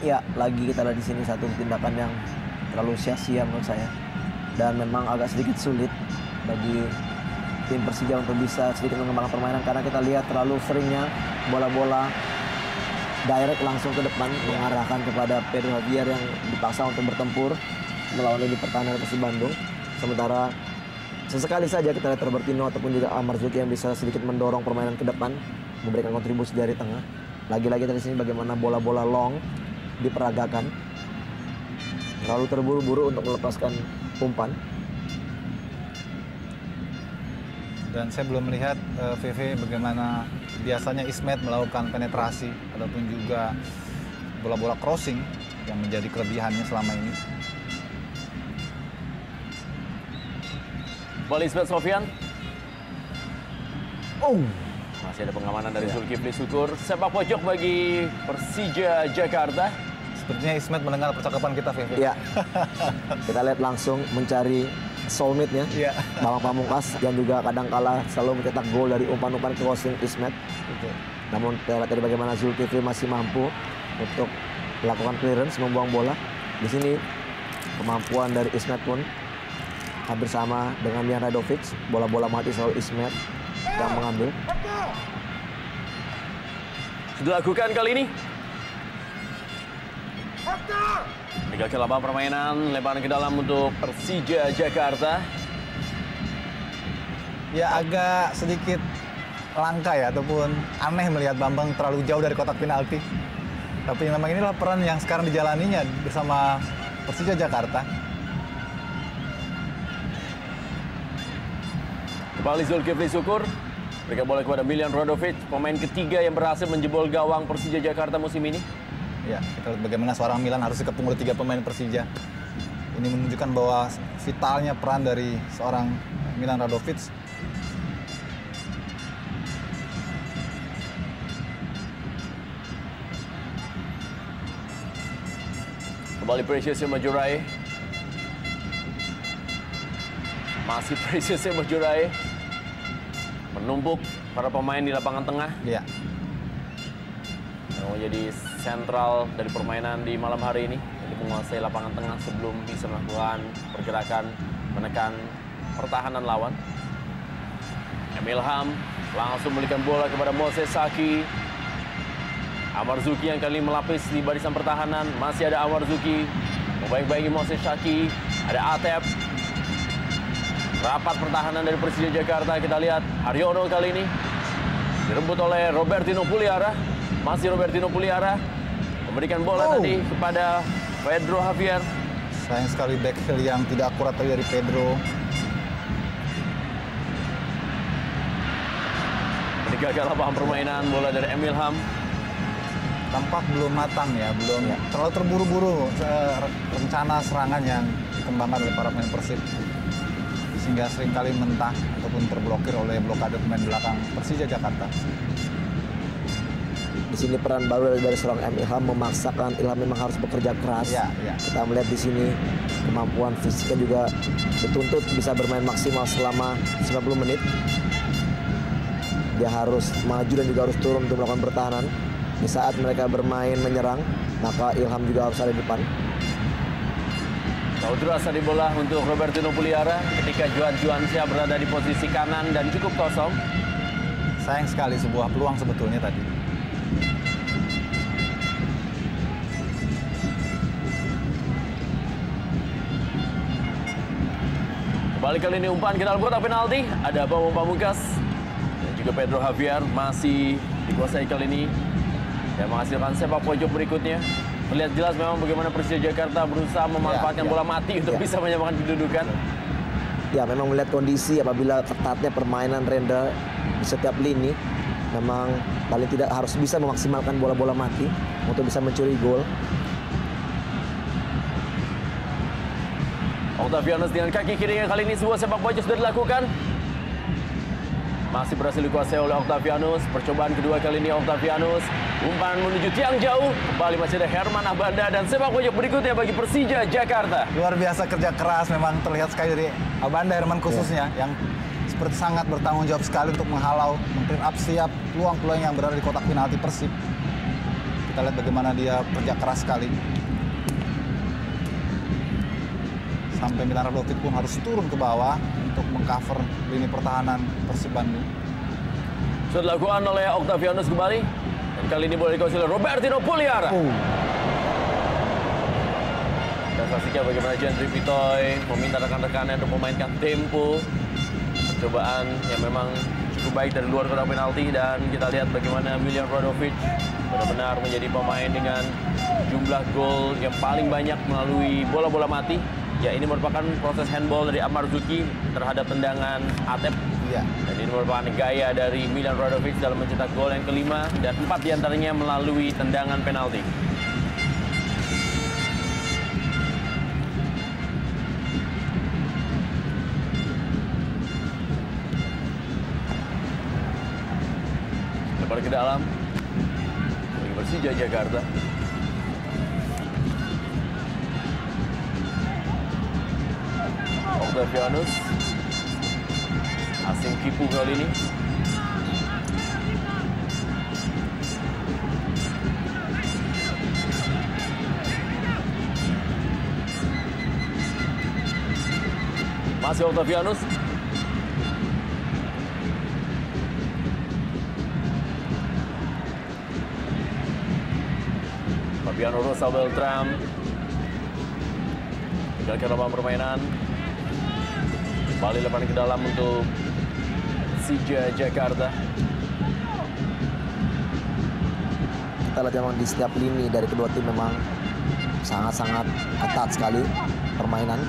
Ya, lagi kita lihat di sini satu tindakan yang terlalu sia-sia menurut saya. Dan memang agak sedikit sulit bagi tim Persija untuk bisa sedikit mengembangkan permainan karena kita lihat terlalu seringnya bola-bola direct langsung ke depan mengarahkan kepada Pedro Javier yang dipaksa untuk bertempur melawan lini pertahanan Persib Bandung. Sementara sesekali saja kita lihat Robertino ataupun juga Marzuki yang bisa sedikit mendorong permainan ke depan, memberikan kontribusi dari tengah. Lagi-lagi dari sini bagaimana bola-bola long diperagakan, terlalu terburu-buru untuk melepaskan umpan. Dan saya belum melihat VV bagaimana biasanya Ismet melakukan penetrasi ataupun juga bola-bola crossing yang menjadi kelebihannya selama ini. Bola Ismet Sofian. Masih ada pengamanan dari Zulkifli Syukur. Sepak pojok bagi Persija Jakarta. Sepertinya Ismet mendengar percakapan kita, Vivi. Ya, kita lihat langsung mencari soulmate-nya. Iya. Bambang Pamungkas yang juga kadang-kala selalu mencetak gol dari umpan-umpan crossing Ismet. Namun kita lihat dari bagaimana Zulkifli masih mampu untuk melakukan clearance, membuang bola. Di sini kemampuan dari Ismet pun hampir sama dengan Milan Radovic. Bola-bola mati selalu Ismet yang mengambil. Sudah lakukan kali ini. Tiga ke lapangan permainan, lemparan ke dalam untuk Persija Jakarta. Ya agak sedikit langka ya, ataupun aneh melihat Bambang terlalu jauh dari kotak penalti. Tapi memang inilah peran yang sekarang dijalaninya bersama Persija Jakarta. Kembali Zulkifli Syukur. Berikan bola kepada Milan Radovic, pemain ketiga yang berhasil menjebol gawang Persija Jakarta musim ini. Ya, kita lihat bagaimana seorang Milan harus dikepung oleh 3 pemain Persija. Ini menunjukkan bahwa vitalnya peran dari seorang Milan Radovic. Kembali Precious Majurai. Masih Precious Majurai. Menumpuk para pemain di lapangan tengah. Ya. Yang menjadi sentral dari permainan di malam hari ini. Jadi menguasai lapangan tengah sebelum bisa melakukan pergerakan menekan pertahanan lawan. Emil Ham langsung memberikan bola kepada Moses Saki. Amarzuki yang kali ini melapis di barisan pertahanan. Masih ada Amarzuki. Membaik-baiki Moses Saki. Ada Atep. Rapat pertahanan dari Persija Jakarta. Kita lihat Haryono kali ini direbut oleh Robertino Puliara. Masih Robertino Puliara memberikan bola tadi kepada Pedro Javier. Sayang sekali back heel yang tidak akurat tadi dari Pedro. Gagal lapangan permainan, bola dari Emil Ham. Tampak belum matang ya, belum terlalu terburu-buru rencana serangan yang dikembangkan oleh para pemain Persib. Sehingga seringkali mentah ataupun terblokir oleh blokade pemain belakang Persija Jakarta. Di sini peran baru dari seorang Ilham memaksakan Ilham memang harus bekerja keras. Ya. Kita melihat di sini kemampuan fisiknya juga dituntut bisa bermain maksimal selama 90 menit. Dia harus maju dan juga harus turun untuk melakukan pertahanan. Di saat mereka bermain menyerang, maka Ilham juga harus ada di depan. Tahu terasa di bola untuk Robertino Puliara ketika Juan Juansyah berada di posisi kanan dan cukup kosong. Sayang sekali sebuah peluang sebetulnya tadi. Kembali kali ini umpan ke dalam kotak penalti. Ada Bambang Pamungkas dan juga Pedro Javier masih dikuasai kali ini dan menghasilkan sepak pojok berikutnya. Terlihat jelas memang bagaimana Persija Jakarta berusaha memanfaatkan bola mati untuk bisa menyamakan kedudukan. Ya, memang melihat kondisi apabila ketatnya permainan Rendra di setiap lini, memang paling tidak harus bisa memaksimalkan bola-bola mati untuk bisa mencuri gol. Octavianus dengan kaki kirinya kali ini sebuah sepak pojok sudah dilakukan. Masih berhasil dikuasai oleh Octavianus. Percobaan kedua kali ini Octavianus. Umpan menuju tiang jauh. Kembali masih ada Herman Abanda dan sepak pojok berikutnya bagi Persija Jakarta. Luar biasa kerja keras memang terlihat sekali dari Abanda Herman khususnya yang seperti sangat bertanggung jawab sekali untuk menghalau, meng-clean up siap peluang-peluang yang berada di kotak penalti Persib. Kita lihat bagaimana dia kerja keras sekali. Sampai Milan Radovic pun harus turun ke bawah untuk mengcover lini pertahanan Persib Bandung. Sudah dilakukan oleh Octavianus kembali. Dan kali ini boleh dikuasai oleh Robertino Puliara. Dan saksikan bagaimana Jendrik Vitoy meminta rekan-rekannya untuk memainkan tempo. Percobaan yang memang cukup baik dari luar kotak penalti. Dan kita lihat bagaimana Milan Radovic benar-benar menjadi pemain dengan jumlah gol yang paling banyak melalui bola-bola mati. Ya, ini merupakan proses handball dari Amarzuki terhadap tendangan Atep. Iya. Dan ini merupakan gaya dari Milan Radovic dalam mencetak gol yang kelima dan 4 diantaranya melalui tendangan penalti. Lebar ke dalam. Bagi Persija Jakarta. Octavianus. Hasim Kipu kali ini. Masih Octavianus. Fabiano Rosa Beltram. Tinggal ke lapangan permainan. Kembali lepas ke dalam untuk Persija Jakarta. Kita lihat memang di setiap lini dari kedua tim memang sangat-sangat ketat sekali permainan.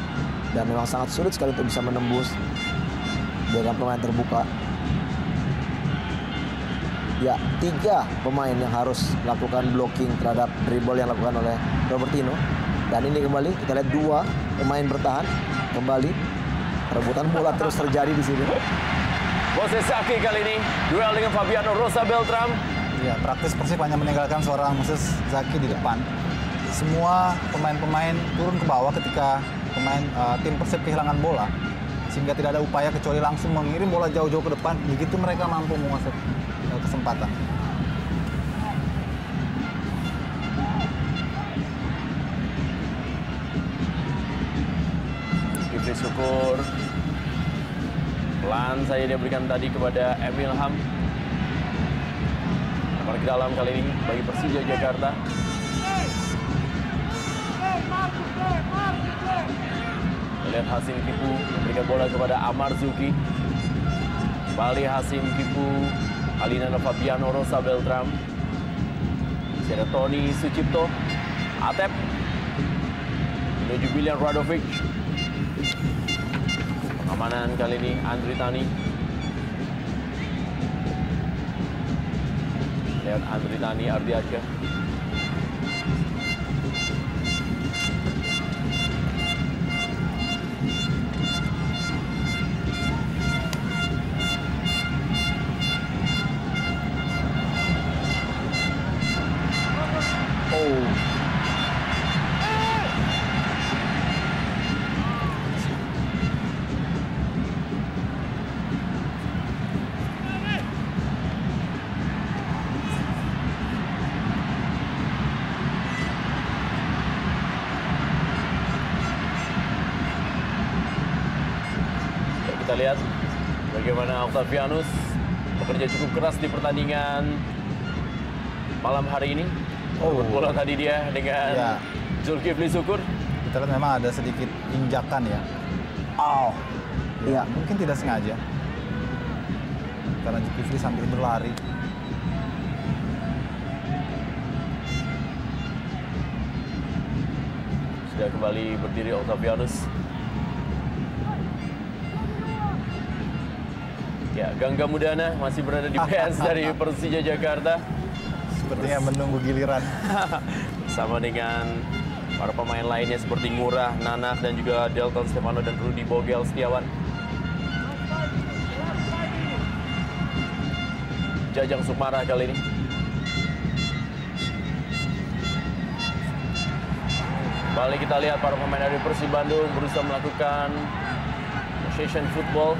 Dan memang sangat sulit sekali untuk bisa menembus dengan pemain terbuka. Ya, 3 pemain yang harus melakukan blocking terhadap dribble yang dilakukan oleh Robertino. Dan ini kembali kita lihat 2 pemain bertahan kembali. Perebutan bola terus terjadi di sini. Moses Zaki kali ini duel dengan Fabiano Rosa Beltram. Ya, praktis Persib hanya meninggalkan seorang Moses Zaki di depan. Semua pemain-pemain turun ke bawah ketika tim Persib kehilangan bola, sehingga tidak ada upaya kecuali langsung mengirim bola jauh-jauh ke depan. Begitu mereka mampu menguasai kesempatan. Kifli Syukur pelan saja dia berikan tadi kepada Emil Ham. Lebar ke dalam kali ini bagi Persija Jakarta. Lihat Hasim Kipu memberikan bola kepada Amar Zuki. Kembali Hasim Kipu, Alina Fabiano Rosa Beltram. Masih ada Tony Sucipto, Atep, menuju William Radovic. Pengamanan kali ini Andri Tani. Lihat Andri Tani Ardiasyah. Kita lihat bagaimana Octavianus bekerja cukup keras di pertandingan malam hari ini. Bola tadi dia dengan Zulkifli Syukur. Kita lihat memang ada sedikit injakan ya. Ya, mungkin tidak sengaja. Karena Zulkifli sambil berlari. Sudah kembali berdiri Octavianus. Ya, Gangga Mudana masih berada di fans dari Persija Jakarta. Sepertinya menunggu giliran. Sama dengan para pemain lainnya seperti Ngurah, Nanak, dan juga Delton Stefano dan Rudy Bogel Setiawan. Jajang Sukmara kali ini. Kembali kita lihat para pemain dari Persib Bandung berusaha melakukan possession football.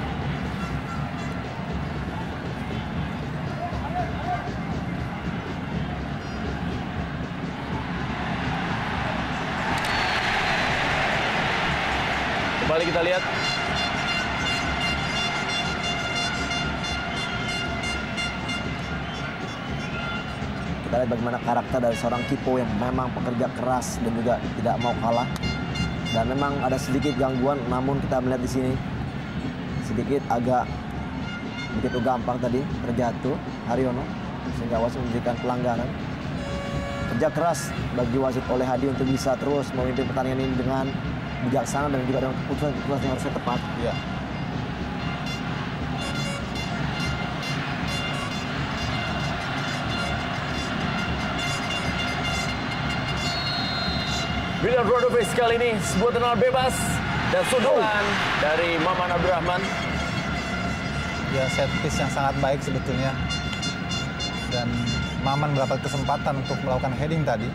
Kembali kita lihat. Kita lihat bagaimana karakter dari seorang Kipo yang memang pekerja keras dan juga tidak mau kalah. Dan memang ada sedikit gangguan, namun kita melihat di sini sedikit agak begitu gampang tadi terjatuh Haryono sehingga wasit memberikan pelanggaran. Kerja keras bagi wasit oleh Hadi untuk bisa terus memimpin pertandingan ini dengan bijaksana dan juga dengan keputusan yang harusnya tepat. Ya. William Radovic kali ini sebuah tendangan bebas dan sundulan dari Maman Abdurrahman. Ya, set piece yang sangat baik sebetulnya. Dan Maman mendapat kesempatan untuk melakukan heading tadi.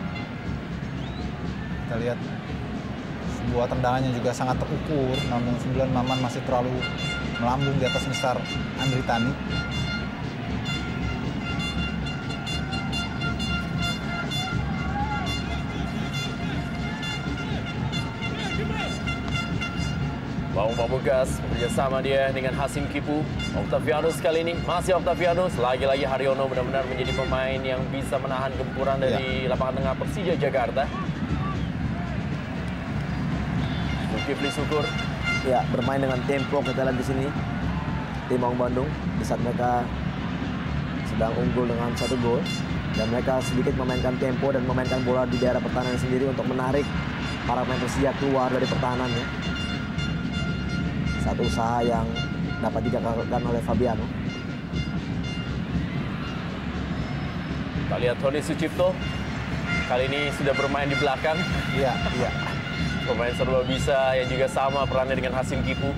Kita lihat sebuah tendangannya juga sangat terukur, namun 9 Maman masih terlalu melambung di atas Mister Andritani. Bambang Pamungkas bekerjasama dia dengan Hasim Kipu. Octavianus kali ini masih Octavianus. Lagi-lagi Haryono benar-benar menjadi pemain yang bisa menahan gempuran dari lapangan tengah Persija Jakarta. Zulkifli Syukur. Ya, bermain dengan tempo kita lihat di sini. Tim Maung Bandung di saat mereka sedang unggul dengan 1 gol dan mereka sedikit memainkan tempo dan memainkan bola di daerah pertahanan sendiri untuk menarik para pemain Persija keluar dari pertahanannya. Satu usaha yang dapat digagalkan oleh Fabiano. Kita lihat Tony Sucipto. Kali ini sudah bermain di belakang. Iya. Pemain serba bisa yang juga sama perannya dengan Hasim Kipu.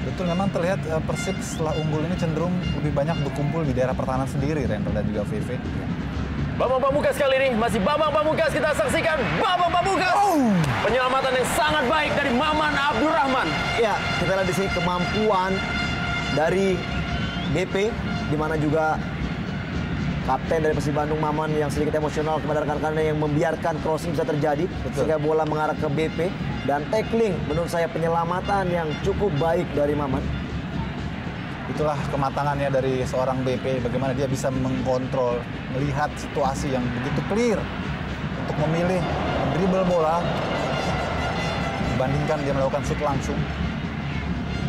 Betul, memang terlihat Persib setelah unggul ini cenderung lebih banyak berkumpul di daerah pertahanan sendiri, Rendra dan juga VV. Bambang Pamungkas kali ini masih Bambang Pamungkas, kita saksikan Bambang Pamungkas. Penyelamatan yang sangat baik dari Maman Abdurrahman. Ya, kita lihat di sini kemampuan dari BP, di mana juga kapten dari Persib Bandung Maman yang sedikit emosional kepada rekan-rekannya yang membiarkan crossing bisa terjadi. Sehingga bola mengarah ke BP dan tackling, menurut saya penyelamatan yang cukup baik dari Maman. Itulah kematangannya dari seorang BP, bagaimana dia bisa mengkontrol, melihat situasi yang begitu clear untuk memilih dribble bola dibandingkan dia melakukan shoot langsung.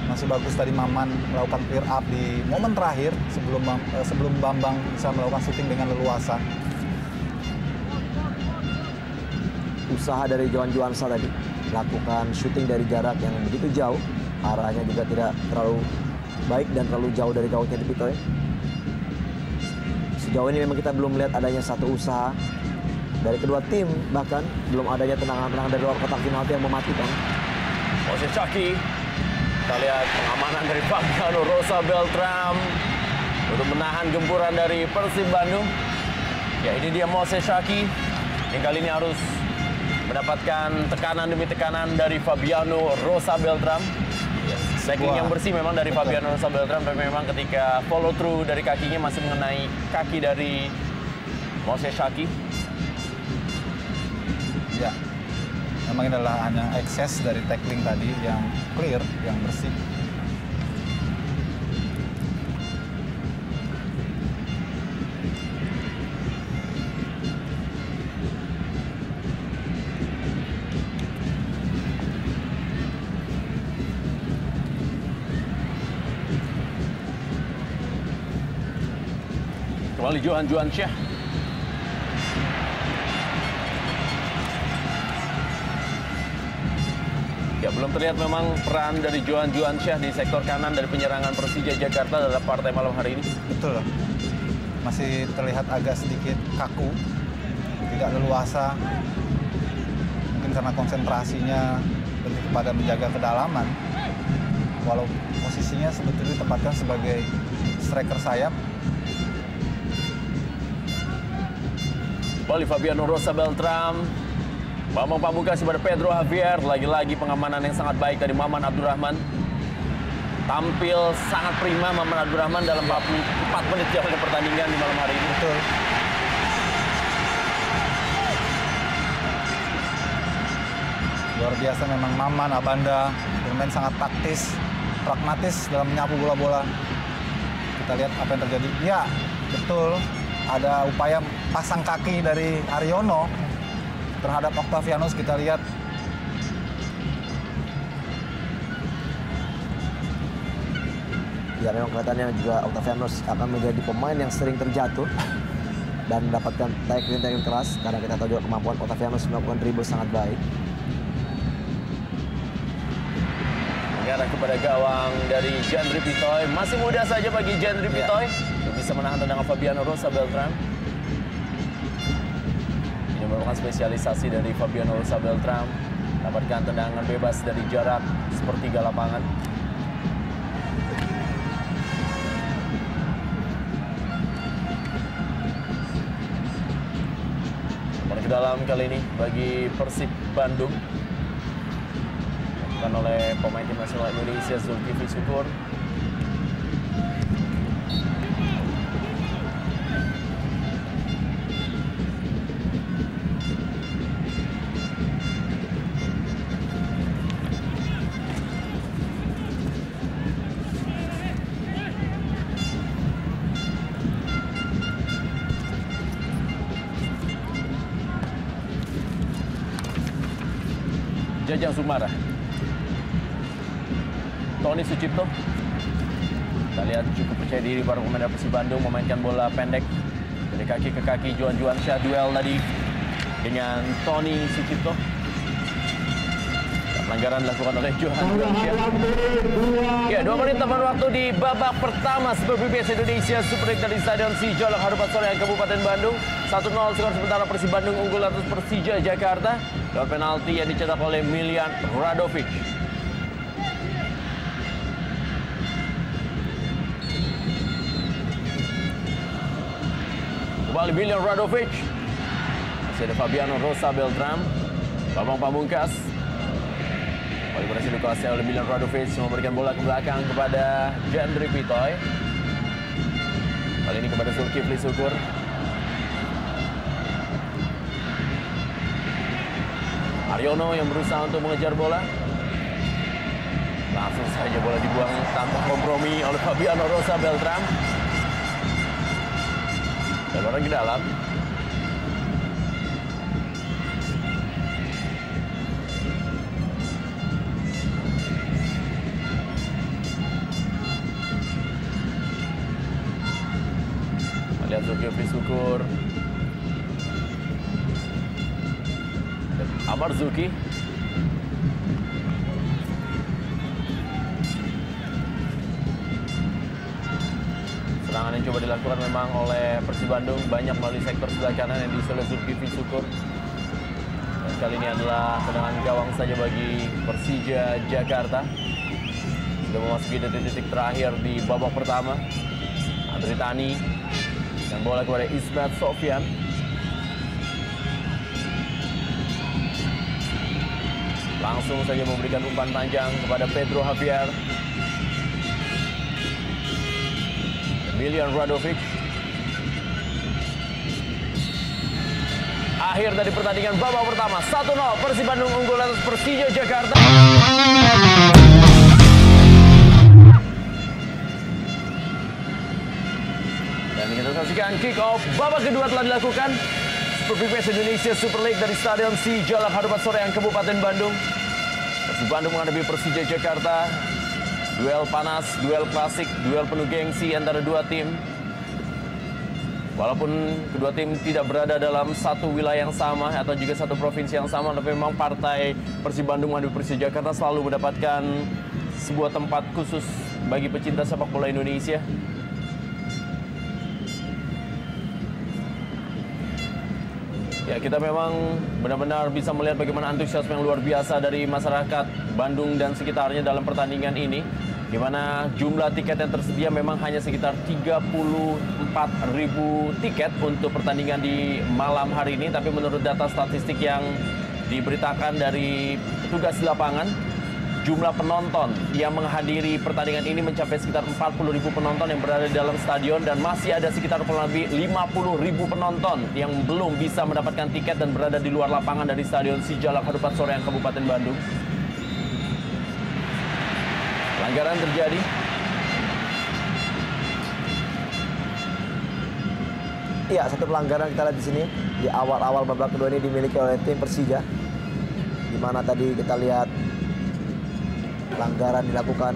Masih bagus tadi Maman melakukan clear up di momen terakhir sebelum Bambang bisa melakukan shooting dengan leluasa. Usaha dari Johan Juansa tadi melakukan shooting dari jarak yang begitu jauh, arahnya juga tidak terlalu baik dan terlalu jauh dari gawangnya di Pitoy. Sejauh ini memang kita belum melihat adanya satu usaha dari kedua tim, bahkan belum adanya tendangan-tendangan dari luar kotak penalti yang mematikan. Moses Shaki. Kita lihat pengamanan dari Fabiano Rosa Beltram untuk menahan gempuran dari Persib Bandung. Ya, ini dia Moses Shaki yang kali ini harus mendapatkan tekanan demi tekanan dari Fabiano Rosa Beltram. Tackling yang bersih memang dari Fabiano Rosa Beltram, tapi memang ketika follow through dari kakinya masih mengenai kaki dari Moses Shaki. Ya, memang ini adalah hanya ekses dari tackling tadi yang clear, yang bersih. Kembali Johan Juansyah. Ya, belum terlihat memang peran dari Johan Juansyah di sektor kanan dari penyerangan Persija Jakarta dalam partai malam hari ini. Betul. Masih terlihat agak sedikit kaku, tidak leluasa. Mungkin karena konsentrasinya lebih kepada menjaga kedalaman. Walau posisinya sebetulnya ditempatkan sebagai striker sayap. Kembali Fabiano Rosa Beltram. Bambang Pamungkas kepada Pedro Javier. Lagi-lagi pengamanan yang sangat baik dari Maman Abdurrahman. Tampil sangat prima Maman Abdurrahman dalam 44 menit jalannya pertandingan di malam hari ini. Betul. Luar biasa memang Maman Abanda bermain sangat taktis, pragmatis dalam menyapu bola-bola. Kita lihat apa yang terjadi. Ya, betul. Ada upaya pasang kaki dari Haryono terhadap Octavianus. Kita lihat ya, memang kelihatannya juga Octavianus akan menjadi pemain yang sering terjatuh dan mendapatkan tackling keras, karena kita tahu juga kemampuan Octavianus melakukan dribble sangat baik. Mengarah kepada gawang dari Jandri Pitoy. Masih muda saja bagi Jandri Pitoy. Bisa menahan tendangan Fabiano Rosa Beltram. Ini merupakan spesialisasi dari Fabiano Rosa Beltram. Dapatkan tendangan bebas dari jarak sepertiga lapangan. ke dalam kali ini bagi Persib Bandung. Dilakukan oleh pemain tim nasional Indonesia Zulkifli Syukur. Jajang Sukmara, Tony Sucipto. Kita lihat cukup percaya diri para pemain Persib Bandung memainkan bola pendek dari kaki ke kaki. Juan Syah duel tadi dengan Tony Sucipto. Pelanggaran dilakukan oleh Juan Syah. Ya, 2 menit tambahan waktu di babak pertama Super BPS Indonesia Super League dari Stadion Sijalak Harupat Soreang Kabupaten Bandung. 1-0 skor sementara Persib Bandung unggul atas Persija Jakarta. Lewat penalti yang dicetak oleh Miljan Radovic. Kembali Miljan Radovic. Masih ada Fabiano Rosa Beltram. Bambang Pamungkas. Kembali berhasil dikuasai oleh Miljan Radovic. Memberikan bola ke belakang kepada Jendri Pitoy. Kali ini kepada Zulkifli Syukur. Aryono yang berusaha untuk mengejar bola. Langsung saja bola dibuang tanpa kompromi oleh Fabiano Rosa Beltram. Dan orang ke dalam. Lihat Zulkifli Syukur. Amar Zuki. Serangan yang coba dilakukan memang oleh Persib Bandung banyak melalui sektor sebelah kanan yang diisi oleh Zulkifli Syukur. Dan kali ini adalah tendangan gawang saja bagi Persija Jakarta. Sudah memasuki detik-detik terakhir di babak pertama. Andri Tani dan bola kepada Ismet Sofyan. Langsung saja memberikan umpan panjang kepada Pedro Javier. Miljan Radovic. Akhir dari pertandingan babak pertama, 1-0 Persib Bandung unggul atas Persija Jakarta. Dan kita saksikan kick off babak kedua telah dilakukan. Super BPS Indonesia Super League dari Stadion Sijalak Harupat Soreang Kabupaten Bandung. Persib Bandung menghadapi Persija Jakarta. Duel panas, duel klasik, duel penuh gengsi antara dua tim. Walaupun kedua tim tidak berada dalam satu wilayah yang sama atau juga satu provinsi yang sama, tapi memang partai Persib Bandung menghadapi Persija Jakarta selalu mendapatkan sebuah tempat khusus bagi pecinta sepak bola Indonesia. Ya, kita memang benar-benar bisa melihat bagaimana antusiasme yang luar biasa dari masyarakat Bandung dan sekitarnya dalam pertandingan ini. Di mana jumlah tiket yang tersedia memang hanya sekitar 34.000 tiket untuk pertandingan di malam hari ini. Tapi menurut data statistik yang diberitakan dari petugas di lapangan, jumlah penonton yang menghadiri pertandingan ini mencapai sekitar 40.000 penonton yang berada di dalam stadion. Dan masih ada sekitar kurang lebih 50.000 penonton yang belum bisa mendapatkan tiket dan berada di luar lapangan dari Stadion Sijalak Harupat Soreang Kabupaten Bandung. Pelanggaran terjadi. Iya, satu pelanggaran kita lihat di sini di awal-awal babak kedua ini dimiliki oleh tim Persija. Di mana tadi kita lihat pelanggaran dilakukan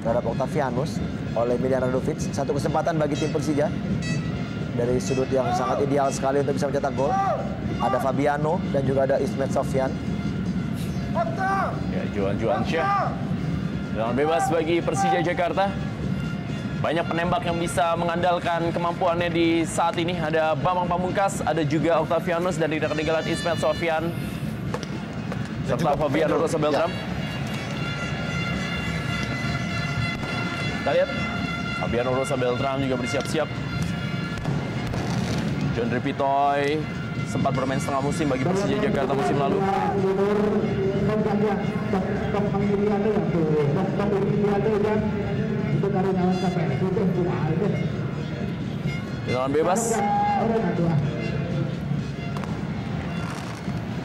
terhadap Octavianus oleh Miljan Radovic. Satu kesempatan bagi tim Persija dari sudut yang sangat ideal sekali untuk bisa mencetak gol. Ada Fabiano dan juga ada Ismet Sofyan. Ya, Juan Syah. Tendangan bebas bagi Persija Jakarta. Banyak penembak yang bisa mengandalkan kemampuannya di saat ini. Ada Bambang Pamungkas, ada juga Octavianus, dan tidak ketinggalan Ismet Sofyan serta Fabiano Rosa Beltram. Kita lihat Fabiano Rosa Beltram juga bersiap-siap. Jendri Pitoy sempat bermain setengah musim bagi Persija Jakarta musim lalu. Tendangan bebas.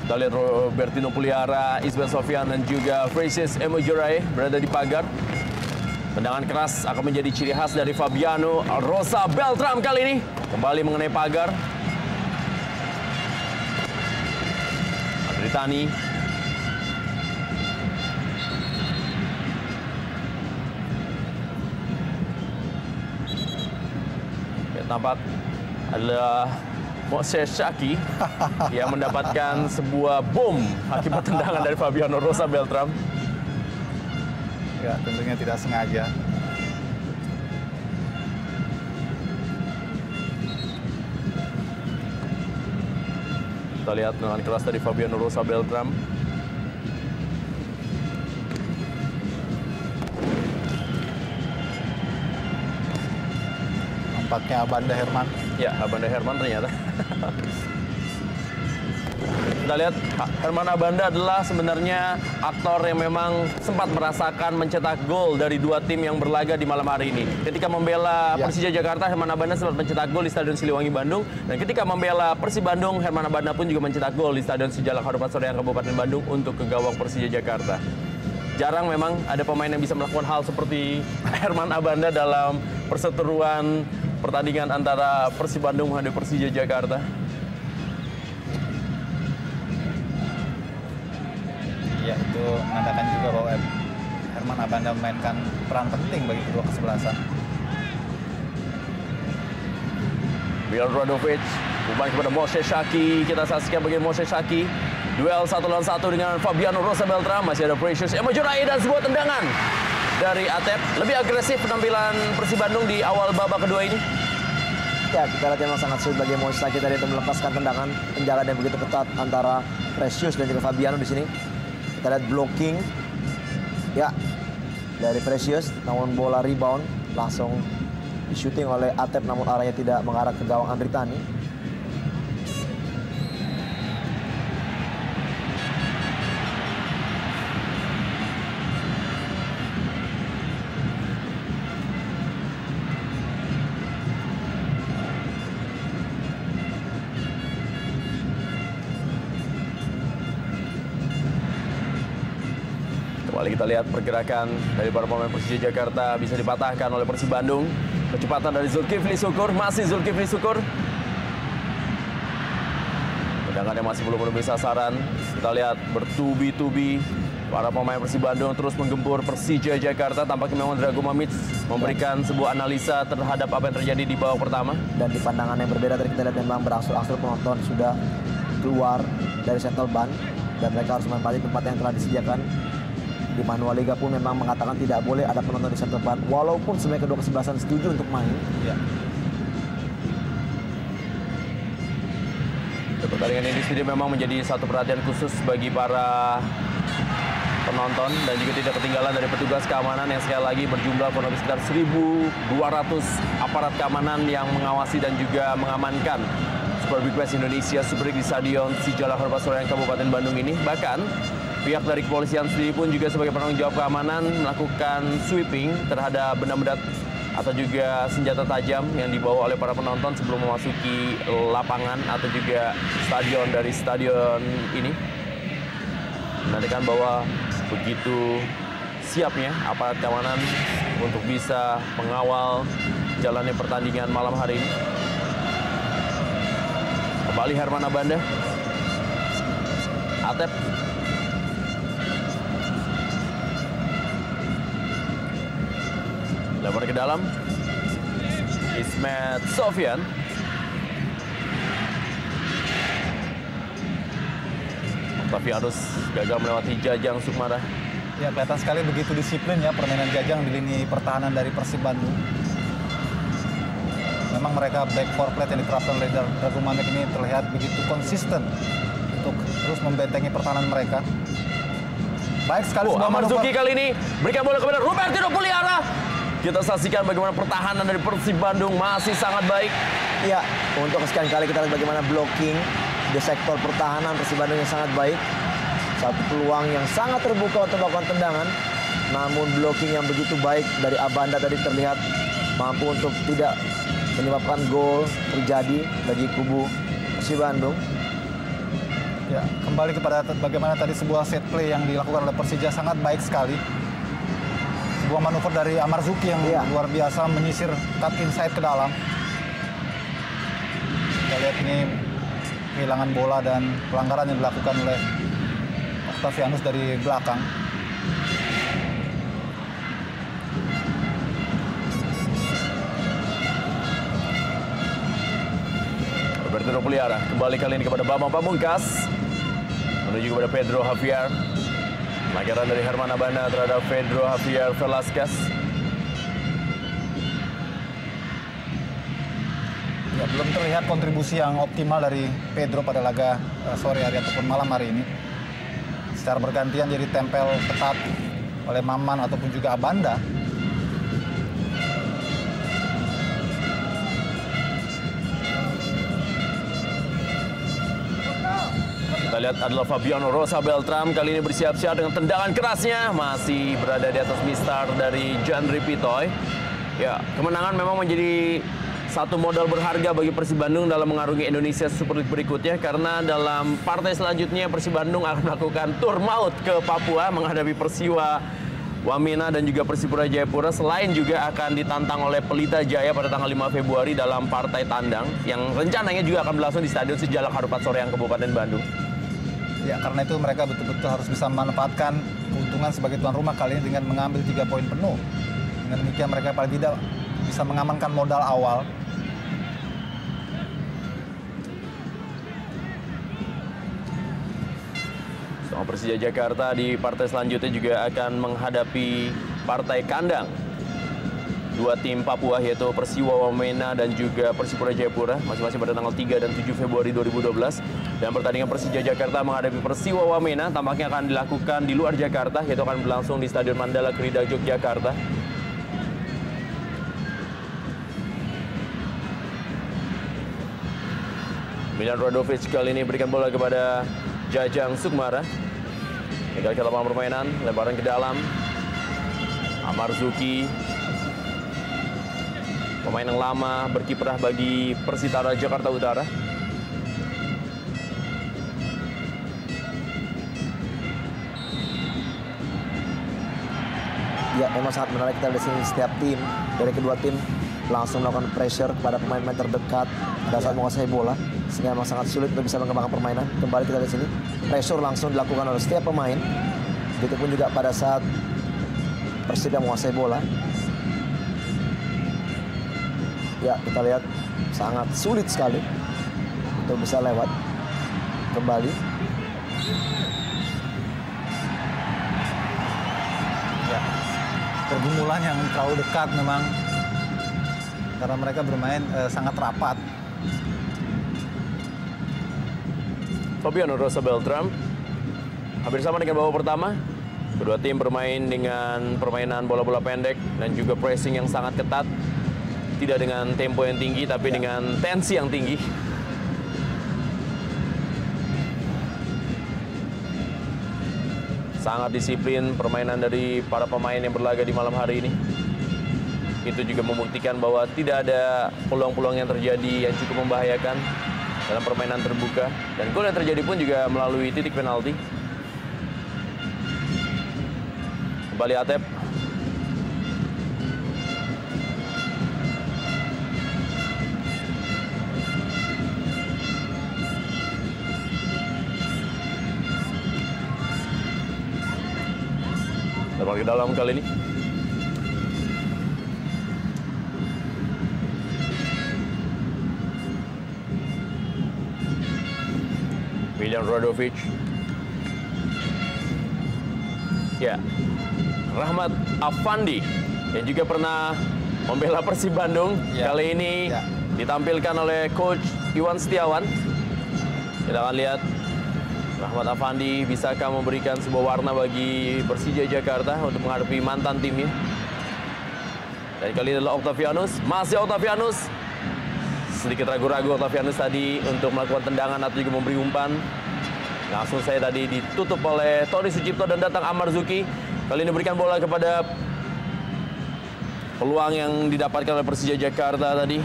Kita lihat Robertino Puliara, Ismail Sofyan dan juga Francis Emojorae berada di pagar. Tendangan keras akan menjadi ciri khas dari Fabiano Rosa Beltram kali ini. Kembali mengenai pagar. Adritani. Ya, tampak adalah Moses Shaki yang mendapatkan sebuah bom akibat tendangan dari Fabiano Rosa Beltram. Ya, tentunya tidak sengaja. Kita lihat tendangan keras dari Fabiano Rosa Beltram. Nampaknya Abanda Herman. Ya, Abanda Herman ternyata. Kita lihat Herman Abanda adalah sebenarnya aktor yang memang sempat merasakan mencetak gol dari dua tim yang berlaga di malam hari ini. Ketika membela Persija Jakarta, Herman Abanda sempat mencetak gol di Stadion Siliwangi Bandung. Dan ketika membela Persib Bandung, Herman Abanda pun juga mencetak gol di Stadion Sijalak Harupat Soreang Kabupaten Bandung untuk ke gawang Persija Jakarta. Jarang memang ada pemain yang bisa melakukan hal seperti Herman Abanda dalam perseteruan pertandingan antara Persib Bandung menghadapi Persija Jakarta. Ya, itu menandakan juga bahwa Herman Abanda memainkan peran penting bagi kedua kesebelasan. Biar Radovic, umpan kepada Moses Shaki. Kita saksikan bagaimana Moses Shaki duel 1 lawan 1 dengan Fabiano Rosa Beltram. Masih ada Precious Emojorae dan sebuah tendangan dari Atep. Lebih agresif penampilan Persib Bandung di awal babak kedua ini. Ya, kita lihat memang sangat sulit bagi Moses Shaki tadi untuk melepaskan tendangan. Penjagaan yang begitu ketat antara Precious dan juga Fabiano di sini. Kita lihat blocking, ya, dari Precious, namun bola rebound langsung di-shooting oleh Atep, namun arahnya tidak mengarah ke gawang Andritani. Kembali kita lihat pergerakan dari para pemain Persija Jakarta bisa dipatahkan oleh Persib Bandung. Kecepatan dari Zulkifli Syukur, masih Zulkifli Syukur. Tendangannya masih belum menemui sasaran. Kita lihat bertubi-tubi para pemain Persib Bandung terus menggempur Persija Jakarta. Tampaknya memang Drago Mamic memberikan sebuah analisa terhadap apa yang terjadi di babak pertama. Dan di pandangan yang berbeda tadi kita lihat memang berangsur-angsur penonton sudah keluar dari settlement dan mereka harus menempati tempat yang telah disediakan. Di manual Liga pun memang mengatakan tidak boleh ada penonton di settlement, walaupun sebenarnya kedua kesebelasan setuju untuk main. Ya. Pertandingan ini sendiri memang menjadi satu perhatian khusus bagi para penonton dan juga tidak ketinggalan dari petugas keamanan yang sekali lagi berjumlah kurang lebih sekitar 1.200 aparat keamanan yang mengawasi dan juga mengamankan Super Big Match Indonesia Super League di Stadion Sijalak Harupat Soreang Kabupaten Bandung ini. Bahkan pihak dari kepolisian sendiri pun juga sebagai penanggung jawab keamanan melakukan sweeping terhadap benda-benda atau juga senjata tajam yang dibawa oleh para penonton sebelum memasuki lapangan atau juga stadion dari stadion ini. Menandakan bahwa begitu siapnya aparat keamanan untuk bisa mengawal jalannya pertandingan malam hari ini. Kembali Herman Abanda. Atep. Lebar ke dalam. Ismail Sofyan. Octavianus gagal melewati Jajang Sukmana. Ya, kelihatan sekali begitu disiplin ya permainan Jajang di lini pertahanan dari Persib Bandung. Memang mereka back four plate yang diterapkan oleh Drago Mamic ini terlihat begitu konsisten untuk terus membentengi pertahanan mereka. Baik sekali. Amarzuki kali ini berikan bola kepada Robertino Puliara. Kita saksikan bagaimana pertahanan dari Persib Bandung masih sangat baik. Ya, untuk kesekian kali kita lihat bagaimana blocking di sektor pertahanan Persib Bandung yang sangat baik. Satu peluang yang sangat terbuka untuk melakukan tendangan. Namun blocking yang begitu baik dari Abanda tadi terlihat mampu untuk tidak menyebabkan gol terjadi bagi kubu Persib Bandung. Ya, kembali kepada bagaimana tadi sebuah set play yang dilakukan oleh Persija sangat baik sekali. Sebuah manuver dari Amarzuki yang luar biasa menyisir cut inside ke dalam. Kita lihat ini kehilangan bola dan pelanggaran yang dilakukan oleh Octavianus dari belakang. Roberto Nopuliara kembali kali ini kepada Bambang Pamungkas. Menuju kepada Pedro Javier. Pelanggaran dari Herman Abanda terhadap Pedro Javier Velasquez. Ya, belum terlihat kontribusi yang optimal dari Pedro pada laga sore hari ataupun malam hari ini. Secara bergantian jadi tempel ketat oleh Maman ataupun juga Abanda. Kita lihat adalah Fabiano Rosa Beltram kali ini bersiap-siap dengan tendangan kerasnya. Masih berada di atas mistar dari Jandri Pitoy. Ya, kemenangan memang menjadi satu modal berharga bagi Persib Bandung dalam mengarungi Indonesia Super League berikutnya. Karena dalam partai selanjutnya Persib Bandung akan melakukan tur maut ke Papua menghadapi Persiwa Wamena dan juga Persipura Jayapura. Selain juga akan ditantang oleh Pelita Jaya pada tanggal 5 Februari dalam partai tandang yang rencananya juga akan berlangsung di Stadion Sijalak Harupat Soreang Kabupaten Bandung. Ya, karena itu mereka betul-betul harus bisa memanfaatkan keuntungan sebagai tuan rumah kali ini dengan mengambil 3 poin penuh. Dengan demikian mereka paling tidak bisa mengamankan modal awal. Sama Persija Jakarta di partai selanjutnya juga akan menghadapi partai kandang. Dua tim Papua yaitu Persiwa Wamena dan juga Persipura Jayapura masing-masing pada tanggal 3 dan 7 Februari 2012. Dan pertandingan Persija Jakarta menghadapi Persiwa Wamena tampaknya akan dilakukan di luar Jakarta, yaitu akan berlangsung di Stadion Mandala Krida Yogyakarta. Milan Radovic kali ini berikan bola kepada Jajang Sukmara. Tinggal ke lapangan permainan, lemparan ke dalam. Amarzuki, pemain yang lama berkiprah bagi Persitara Jakarta Utara. Ya, memang sangat menarik kita lihat sini setiap tim dari kedua tim langsung melakukan pressure kepada pemain-pemain terdekat pada saat menguasai bola, sehingga memang sangat sulit untuk bisa mengembangkan permainan. Kembali kita lihat sini, pressure langsung dilakukan oleh setiap pemain. Begitupun juga pada saat Persib yang menguasai bola. Ya, kita lihat sangat sulit sekali untuk bisa lewat kembali. Ya, pergumulan yang terlalu dekat memang karena mereka bermain sangat rapat. Fabiano Rosa Beltram hampir sama dengan babak pertama. Kedua tim bermain dengan permainan bola-bola pendek dan juga pressing yang sangat ketat. Tidak dengan tempo yang tinggi, tapi dengan tensi yang tinggi. Sangat disiplin permainan dari para pemain yang berlaga di malam hari ini. Itu juga membuktikan bahwa tidak ada peluang-peluang yang terjadi yang cukup membahayakan dalam permainan terbuka. Dan gol yang terjadi pun juga melalui titik penalti. Kembali Atep. Lempar ke dalam kali ini. Milan Radovic. Ya. Rahmat Afandi yang juga pernah membela Persib Bandung. Ya. Kali ini ditampilkan oleh Coach Iwan Setiawan. Kita akan lihat Rahmat Afandi bisakah memberikan sebuah warna bagi Persija Jakarta untuk menghadapi mantan timnya. Dan kali ini adalah Octavianus. Masih Octavianus. sedikit ragu-ragu Octavianus tadi untuk melakukan tendangan atau juga memberi umpan. Langsung saya tadi ditutup oleh Tony Sucipto dan datang Amar Zuki. Kali ini berikan bola kepada peluang yang didapatkan oleh Persija Jakarta tadi.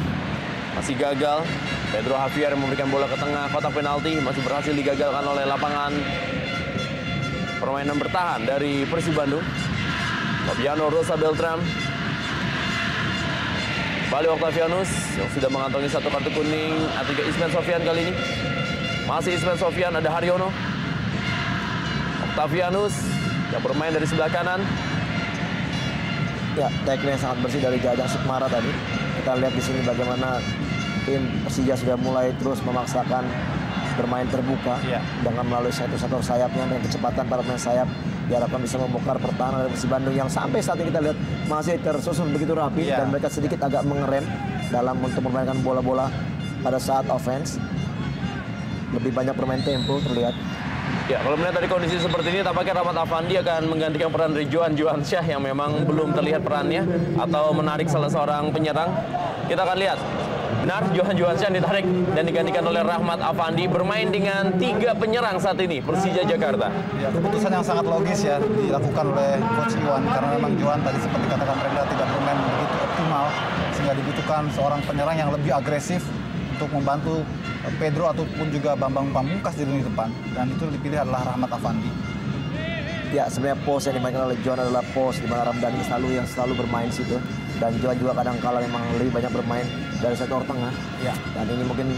Masih gagal. Pedro Javier memberikan bola ke tengah kotak penalti. Masih berhasil digagalkan oleh lapangan permainan bertahan dari Persib Bandung. Fabiano Rosa Beltram. Kembali Octavianus yang sudah mengantongi 1 kartu kuning. Atiga Ismen Sofian kali ini. Masih Ismen Sofian, ada Haryono. Octavianus yang bermain dari sebelah kanan. Ya, tackle yang sangat bersih dari Jajang Sukmara tadi. Kita lihat di sini bagaimana tim Persija sudah mulai terus memaksakan bermain terbuka dengan melalui sektor sayapnya dan kecepatan para pemain sayap diharapkan bisa membongkar pertahanan dari Persib Bandung yang sampai saat ini kita lihat masih tersusun begitu rapi dan mereka sedikit agak mengerem dalam untuk memainkan bola-bola pada saat offense. Lebih banyak bermain tempo terlihat. Ya, kalau melihat dari kondisi seperti ini, tampaknya Rahmat Afandi akan menggantikan peran dari Johan Juansyah yang memang belum terlihat perannya atau menarik salah seorang penyerang. Kita akan lihat. Benar, Johan Juansyah ditarik dan digantikan oleh Rahmat Afandi bermain dengan 3 penyerang saat ini Persija Jakarta. Ya, keputusan yang sangat logis ya dilakukan oleh Coach Iwan karena memang Johan tadi seperti katakan Rendra tidak bermain begitu optimal sehingga dibutuhkan seorang penyerang yang lebih agresif untuk membantu Pedro ataupun juga Bambang Pamungkas di lini depan dan itu dipilih adalah Rahmat Afandi. Ya, sebenarnya pos yang dimainkan oleh Johan adalah pos di mana Ramdhani yang selalu bermain situ. Dan Johan juga kadang-kala memang lebih banyak bermain dari sektor tengah. Ya. Dan ini mungkin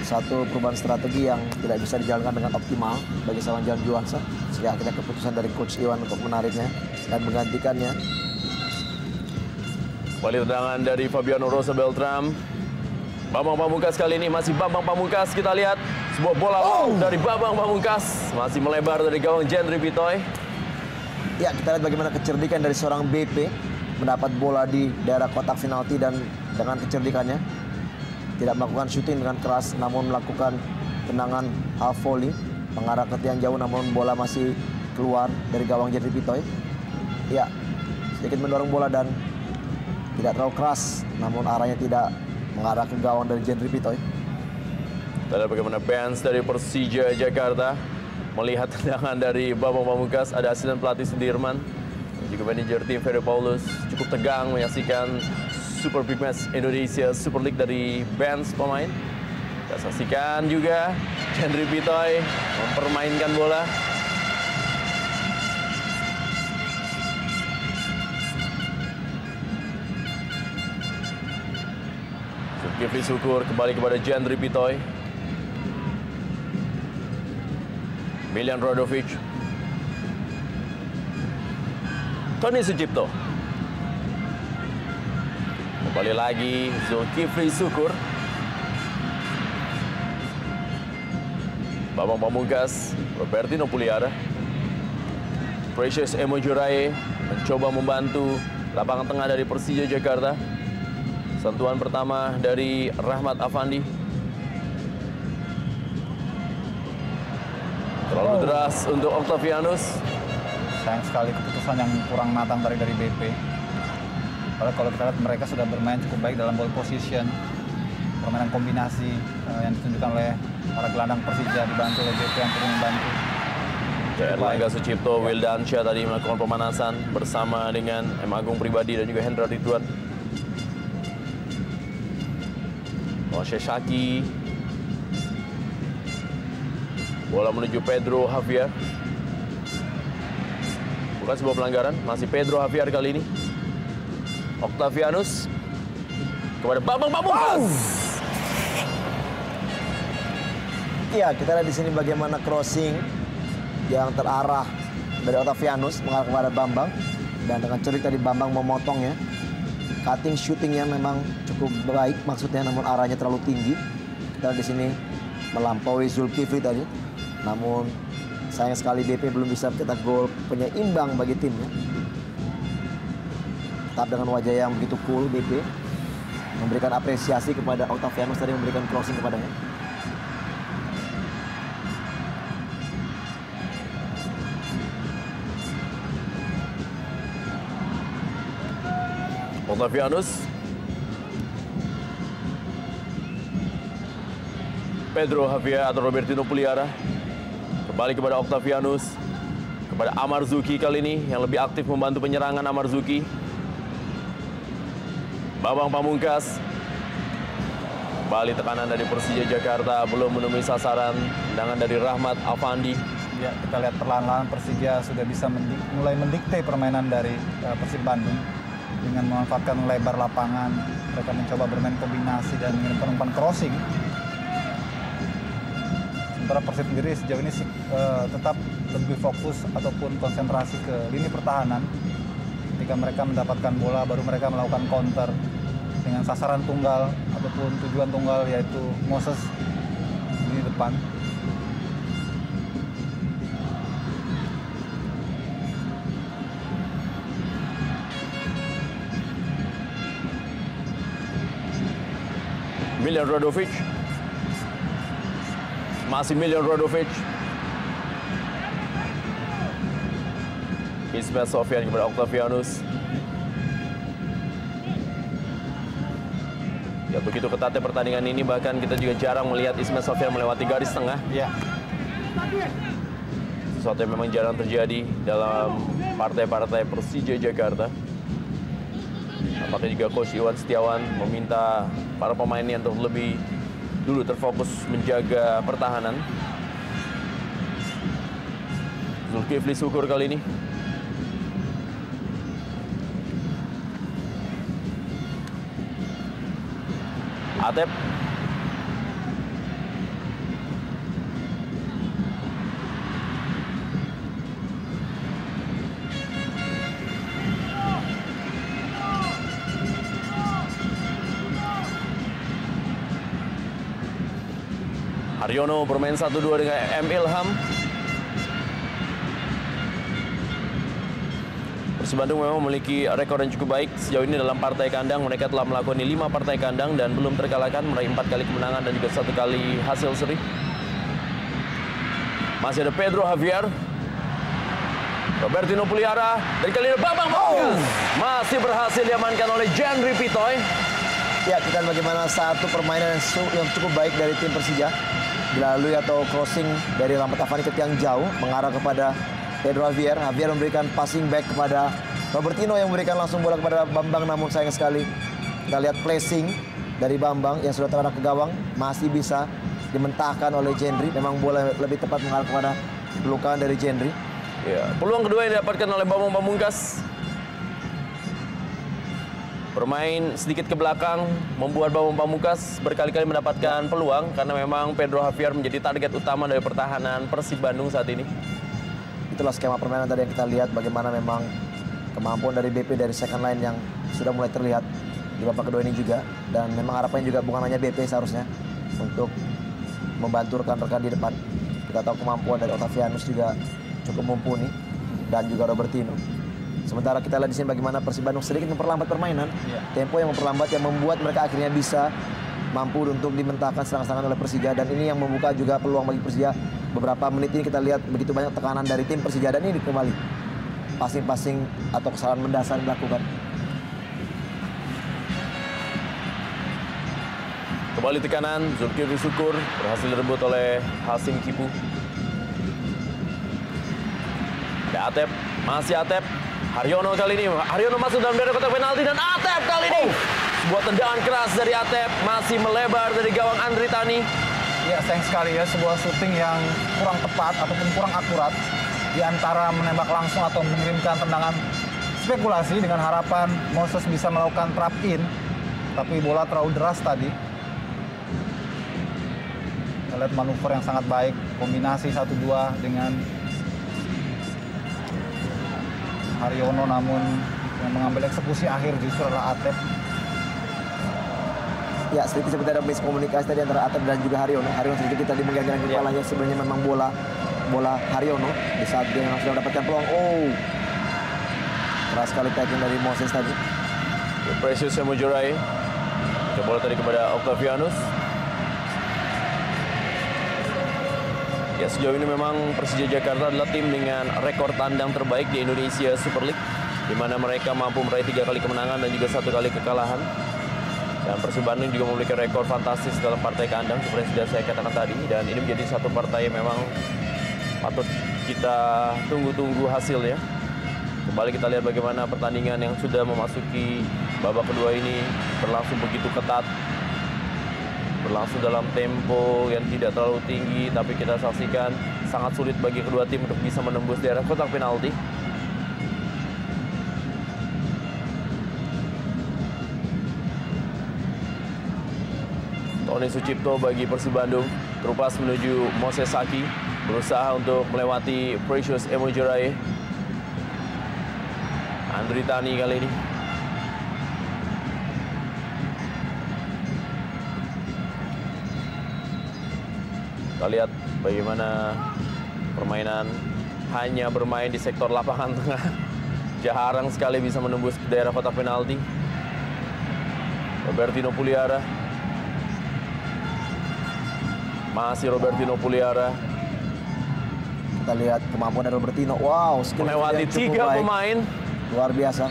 satu perubahan strategi yang tidak bisa dijalankan dengan optimal bagi seorang Johan Juansyah. Sehingga akhirnya keputusan dari Coach Iwan untuk menariknya dan menggantikannya. Kembali tendangan dari Fabiano Rosa Beltram. Bambang Pamungkas kali ini masih Bambang Pamungkas. Kita lihat sebuah bola dari Bambang Pamungkas. Masih melebar dari gawang Jendri Pitoy. Ya, kita lihat bagaimana kecerdikan dari seorang BP. Mendapat bola di daerah kotak penalti dan dengan kecerdikannya tidak melakukan syuting dengan keras namun melakukan tendangan half volley mengarah ke tiang jauh namun bola masih keluar dari gawang Jendri Pitoy. Ya, sedikit mendorong bola dan tidak terlalu keras namun arahnya tidak mengarah ke gawang dari Jendri Pitoy. Kita lihat bagaimana fans dari Persija Jakarta melihat tendangan dari Bambang Pamungkas. Ada asisten pelatih Sudirman juga manajer tim Ferry Paulus cukup tegang menyaksikan Super Big Match Indonesia Super League dari bench pemain. Kita saksikan juga Jendri Pitoy mempermainkan bola. Zulkifli Syukur kembali kepada Jendri Pitoy. Miljan Rodovic. Tony Sucipto. Kembali lagi Zulkifli Syukur. Bambang Pamungkas, Robertino Puliara. Precious Emo Juraye mencoba membantu lapangan tengah dari Persija Jakarta. Sentuhan pertama dari Rahmat Afandi. Terlalu deras untuk Octavianus. Sayang sekali keputusan yang kurang matang dari BP. Padahal kalau kita lihat mereka sudah bermain cukup baik dalam ball position, permainan kombinasi yang ditunjukkan oleh para gelandang Persija dibantu oleh BP yang turun membantu. Erlangga Sucipto, Wildansyah tadi melakukan pemanasan bersama dengan M. Agung Pribadi dan juga Hendra Ridwan. Moshe Shaki. Bola menuju Pedro Javier. Bukan sebuah pelanggaran, masih Pedro Javier kali ini. Octavianus kepada Bambang Pamungkas. Ya, kita lihat di sini bagaimana crossing yang terarah dari Octavianus mengarah kepada Bambang dan dengan cerdik tadi Bambang memotongnya. Cutting shootingnya memang cukup baik maksudnya namun arahnya terlalu tinggi. Kita lihat di sini melampaui Zulkifli tadi. Namun sayang sekali BP belum bisa mencetak gol penyeimbang bagi timnya. Tetap dengan wajah yang begitu cool BP memberikan apresiasi kepada Octavianus tadi memberikan crossing kepadanya. Octavianus Pedro Javier atau Robertino Puliara. Kembali kepada Octavianus. Kepada Amarzuki kali ini yang lebih aktif membantu penyerangan Amarzuki. Bambang Pamungkas. Kembali tekanan dari Persija Jakarta, belum menemui sasaran. Tendangan dari Rahmat Afandi. Ya, kita lihat perlahan-lahan Persija sudah bisa mulai mendikte permainan dari Persib Bandung dengan memanfaatkan lebar lapangan. Mereka mencoba bermain kombinasi dan mengirimkan umpan crossing. Sementara Persib sendiri sejauh ini tetap lebih fokus ataupun konsentrasi ke lini pertahanan. Ketika mereka mendapatkan bola, baru mereka melakukan counter dengan sasaran tunggal ataupun tujuan tunggal, yaitu Moses di depan. Miljan Radovic. Masih Miljan Radovic. Ismail Sofyan kepada Octavianus. Ya, begitu ketatnya pertandingan ini, bahkan kita juga jarang melihat Ismail Sofyan melewati garis tengah. Ya. Sesuatu yang memang jarang terjadi dalam partai-partai Persija Jakarta. Apakah juga Coach Iwan Setiawan meminta para pemainnya untuk lebih dulu terfokus menjaga pertahanan. Zulkifli Syukur kali ini. Atep. Haryono bermain 1-2 dengan M. Ilham. Persib Bandung memang memiliki rekor yang cukup baik sejauh ini dalam partai kandang. Mereka telah melakukan 5 partai kandang dan belum terkalahkan, meraih 4 kali kemenangan dan juga 1 kali hasil seri. Masih ada Pedro Javier, Robertino Puliara, dan kali ini Bambang Pamungkas masih berhasil diamankan oleh Jendri Pitoy. Ya, kita lihat bagaimana satu permainan yang cukup baik dari tim Persija. Dilalui atau crossing dari Rahmat Afandi ke tiang jauh, mengarah kepada Pedro Javier. Javier memberikan passing back kepada Robertino yang memberikan langsung bola kepada Bambang, namun sayang sekali kita lihat placing dari Bambang yang sudah terarah ke gawang masih bisa dimentahkan oleh Jendri. Memang bola lebih tepat mengarah kepada pelukan dari Jendri. Ya, peluang kedua yang didapatkan oleh Bambang Pamungkas. Bermain sedikit ke belakang, membuat Bambang Pamungkas berkali-kali mendapatkan peluang karena memang Pedro Javier menjadi target utama dari pertahanan Persib Bandung saat ini. Itulah skema permainan tadi yang kita lihat, bagaimana memang kemampuan dari BP dari second line yang sudah mulai terlihat di babak kedua ini juga. Dan memang harapannya juga bukan hanya BP seharusnya untuk membantu rekan-rekan di depan. Kita tahu kemampuan dari Octavianus juga cukup mumpuni dan juga Robertino. Sementara kita lihat di sini bagaimana Persib Bandung sedikit memperlambat permainan. Tempo yang memperlambat yang membuat mereka akhirnya bisa mampu untuk dimentahkan serangan-serangan oleh Persija. Dan ini yang membuka juga peluang bagi Persija. Beberapa menit ini kita lihat begitu banyak tekanan dari tim Persija. Dan ini kembali passing-passing atau kesalahan mendasar dilakukan. Kembali tekanan, Zulkifli Syukur berhasil direbut oleh Hasim Kipu. Ada Atep, masih Atep. Haryono kali ini, Haryono masuk dalam daerah kotak penalti dan Atep kali ini. Sebuah tendangan keras dari Atep, masih melebar dari gawang Andri Tani. Ya, sayang sekali ya, sebuah syuting yang kurang tepat ataupun kurang akurat di antara menembak langsung atau mengirimkan tendangan spekulasi dengan harapan Moses bisa melakukan trap in, tapi bola terlalu deras tadi. Kita lihat manuver yang sangat baik, kombinasi 1-2 dengan Haryono, namun yang mengambil eksekusi akhir justru adalah Atep. Ya, sedikit seperti ada miskomunikasi tadi antara Atep dan juga Haryono. Haryono sedikit tadi menggantikan kepalanya, sebenarnya memang bola Haryono di saat dia memang sudah mendapatkan peluang. Keras sekali tackling dari Moses tadi. Precious Semujurai. Bola tadi kepada Octavianus. Ya, sejauh ini memang Persija Jakarta adalah tim dengan rekor tandang terbaik di Indonesia Super League, di mana mereka mampu meraih 3 kali kemenangan dan juga 1 kali kekalahan. Dan Persib Bandung juga memiliki rekor fantastis dalam partai kandang seperti yang sudah saya katakan tadi. Dan ini menjadi satu partai yang memang patut kita tunggu-tunggu hasilnya. Kembali kita lihat bagaimana pertandingan yang sudah memasuki babak kedua ini berlangsung begitu ketat. Berlangsung dalam tempo yang tidak terlalu tinggi, tapi kita saksikan sangat sulit bagi kedua tim untuk bisa menembus daerah kotak penalti. Tony Sucipto bagi Persib Bandung, terupas menuju Moses Saki, berusaha untuk melewati Precious Emojirai. Andri Tani kali ini. Kita lihat bagaimana permainan hanya bermain di sektor lapangan tengah. Jarang sekali bisa menembus daerah kotak penalti. Robertino Puliara. Masih Robertino Puliara. Kita lihat kemampuan dari Robertino. Wow, skill Melewati yang cukup 3 baik. pemain. Luar biasa.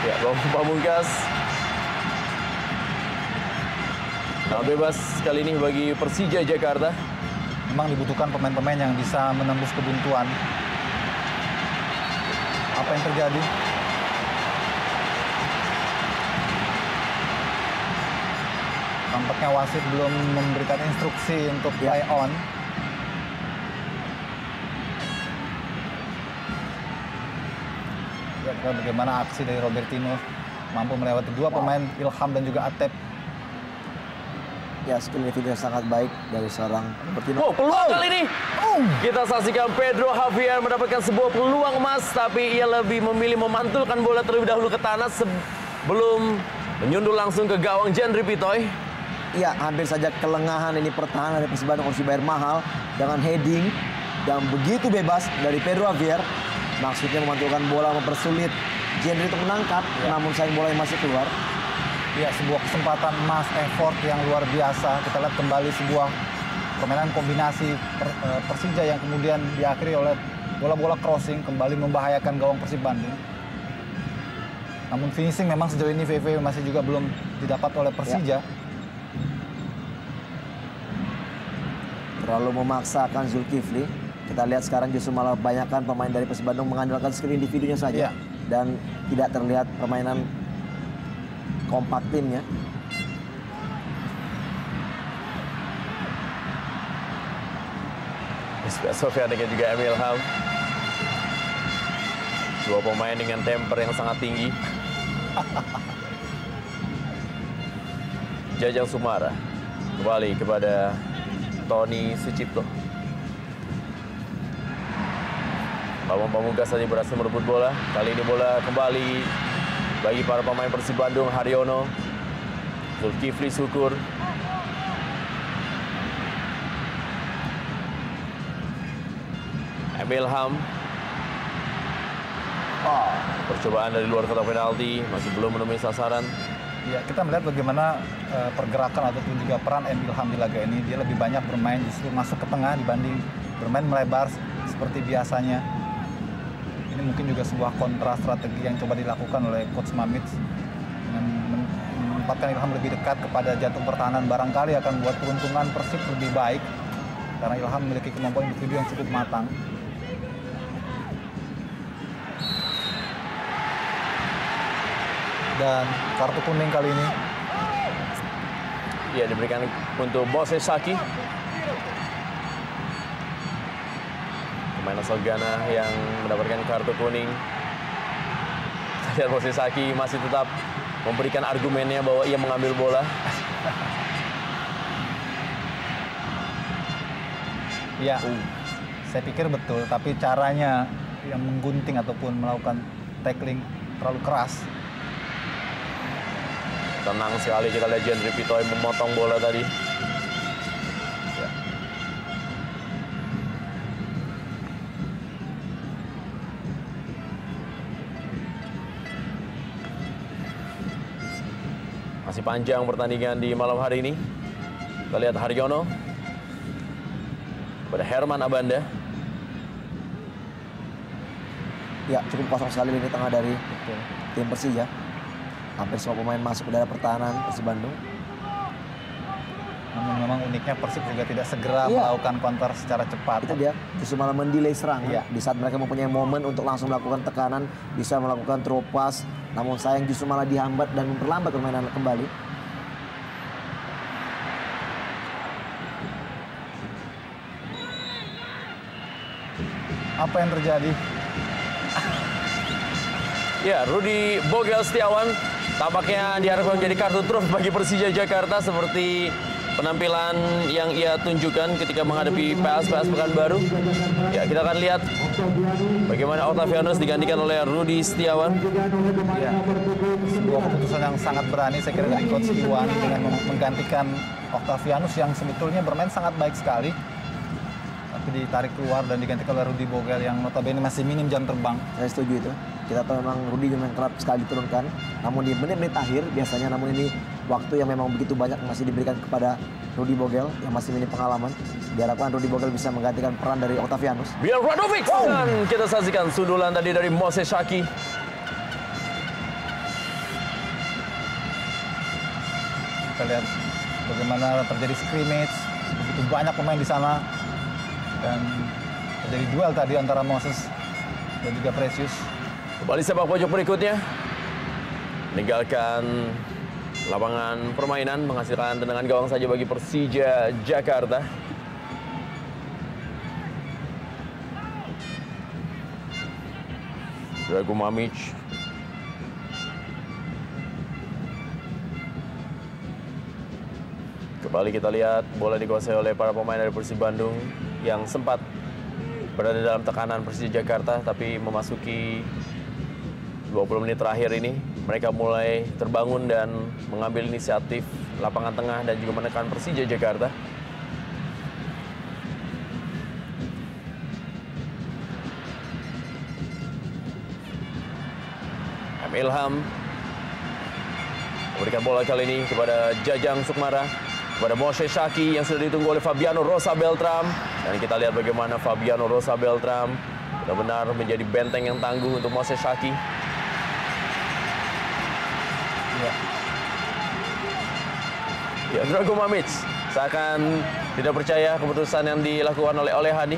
Ya, Pamungkas. Nah, bebas kali ini bagi Persija Jakarta. Memang dibutuhkan pemain-pemain yang bisa menembus kebuntuan. Apa yang terjadi? Tampaknya wasit belum memberikan instruksi untuk play on. Ya, kita bagaimana aksi dari Robertino mampu melewati 2 pemain, Ilham dan juga Atep. Ya, skill individu sangat baik dari seorang Robertino. Wow, peluang kali ini. Kita saksikan Pedro Javier mendapatkan sebuah peluang emas, tapi ia lebih memilih memantulkan bola terlebih dahulu ke tanah sebelum menyundul langsung ke gawang Jendri Pitoy. Iya, hampir saja kelengahan ini pertahanan dari Persib Bandung harus dibayar mahal dengan heading yang begitu bebas dari Pedro Javier. Maksudnya memantulkan bola, mempersulit Jendri untuk menangkap, namun sayang bola yang masih keluar. Ya, sebuah kesempatan emas, effort yang luar biasa. Kita lihat kembali sebuah permainan kombinasi Persija yang kemudian diakhiri oleh bola-bola crossing, kembali membahayakan gawang Persib Bandung. Namun finishing memang sejauh ini VV masih juga belum didapat oleh Persija. Terlalu memaksakan Zulkifli. Kita lihat sekarang justru malah banyakkan pemain dari Persib Bandung mengandalkan skill individunya saja. Dan tidak terlihat permainan kompak timnya. Sofian dengan juga Emil Ham. 2 pemain dengan temper yang sangat tinggi. Jajang Sumara kembali kepada Tony Sucipto. Bambang Pamungkas tadi berhasil merebut bola. Kali ini bola kembali bagi para pemain Persib Bandung. Haryono, Zulkifli Syukur. Emil Ham. Percobaan dari luar kotak penalti masih belum menemui sasaran. Ya, kita melihat bagaimana pergerakan ataupun juga peran Emil Ham di laga ini. Dia lebih banyak bermain justru masuk ke tengah dibanding bermain melebar seperti biasanya. Ini mungkin juga sebuah kontra strategi yang coba dilakukan oleh Coach Mamits dengan menempatkan Ilham lebih dekat kepada jantung pertahanan. Barangkali akan membuat peruntungan Persib lebih baik karena Ilham memiliki kemampuan individu yang cukup matang. Dan kartu kuning kali ini Ya, diberikan untuk Moses Saki. Pemain asal Ghana yang mendapatkan kartu kuning. Kita lihat Moses Saki masih tetap memberikan argumennya bahwa ia mengambil bola. ya, saya pikir betul, tapi caranya yang menggunting ataupun melakukan tackling terlalu keras. Tenang sekali kita lihat Jendri Pitoy memotong bola tadi. Ya. Masih panjang pertandingan di malam hari ini. Kita lihat Haryono pada Herman Abanda. Ya, cukup kosong sekali lini tengah dari tim Persija. hampir semua pemain masuk ke daerah pertahanan Persib Bandung. Namun memang uniknya Persib juga tidak segera Iya. melakukan counter secara cepat. Itu dia, justru malah mendelay serangan. Iya. Di saat mereka mempunyai momen untuk langsung melakukan tekanan, bisa melakukan throw pass, namun sayang justru malah dihambat dan memperlambat permainan kembali. Apa yang terjadi? Ya, Rudy Bogel Setiawan tampaknya diharapkan menjadi kartu truf bagi Persija Jakarta seperti penampilan yang ia tunjukkan ketika menghadapi PSPS Pekanbaru. Ya, kita akan lihat bagaimana Octavianus digantikan oleh Rudy Setiawan. Ya, sebuah keputusan yang sangat berani saya kira dari Coach Iwan dengan menggantikan Octavianus yang sebetulnya bermain sangat baik sekali. Tapi ditarik keluar dan digantikan oleh Rudy Bogel yang notabene masih minim jam terbang. Saya setuju itu. Kita tahu memang Rudy memang kerap sekali diturunkan. Namun di menit-menit akhir biasanya, namun ini waktu yang memang begitu banyak masih diberikan kepada Rudy Bogel yang masih minim pengalaman. Diharapkan Rudy Bogel bisa menggantikan peran dari Octavianus. Biar Radovic dan kita saksikan sundulan tadi dari Moses Shaki. Kita lihat bagaimana terjadi scrimmage, begitu banyak pemain di sana. Dan terjadi duel tadi antara Moses dan juga Precious. Kembali sepak pojok berikutnya. Meninggalkan lapangan permainan, menghasilkan tendangan gawang saja bagi Persija Jakarta. Drago Mamic. Kembali kita lihat bola dikuasai oleh para pemain dari Persib Bandung yang sempat berada dalam tekanan Persija Jakarta, tapi memasuki 20 menit terakhir ini mereka mulai terbangun dan mengambil inisiatif lapangan tengah dan juga menekan Persija Jakarta. Ilham memberikan bola kali ini kepada Jajang Sukmara, kepada Moses Shaki yang sudah ditunggu oleh Fabiano Rosa Beltram. Dan kita lihat bagaimana Fabiano Rosa Beltram benar-benar menjadi benteng yang tangguh untuk Moses Shaki. Ya, Drago Mamic seakan tidak percaya keputusan yang dilakukan oleh Olehani.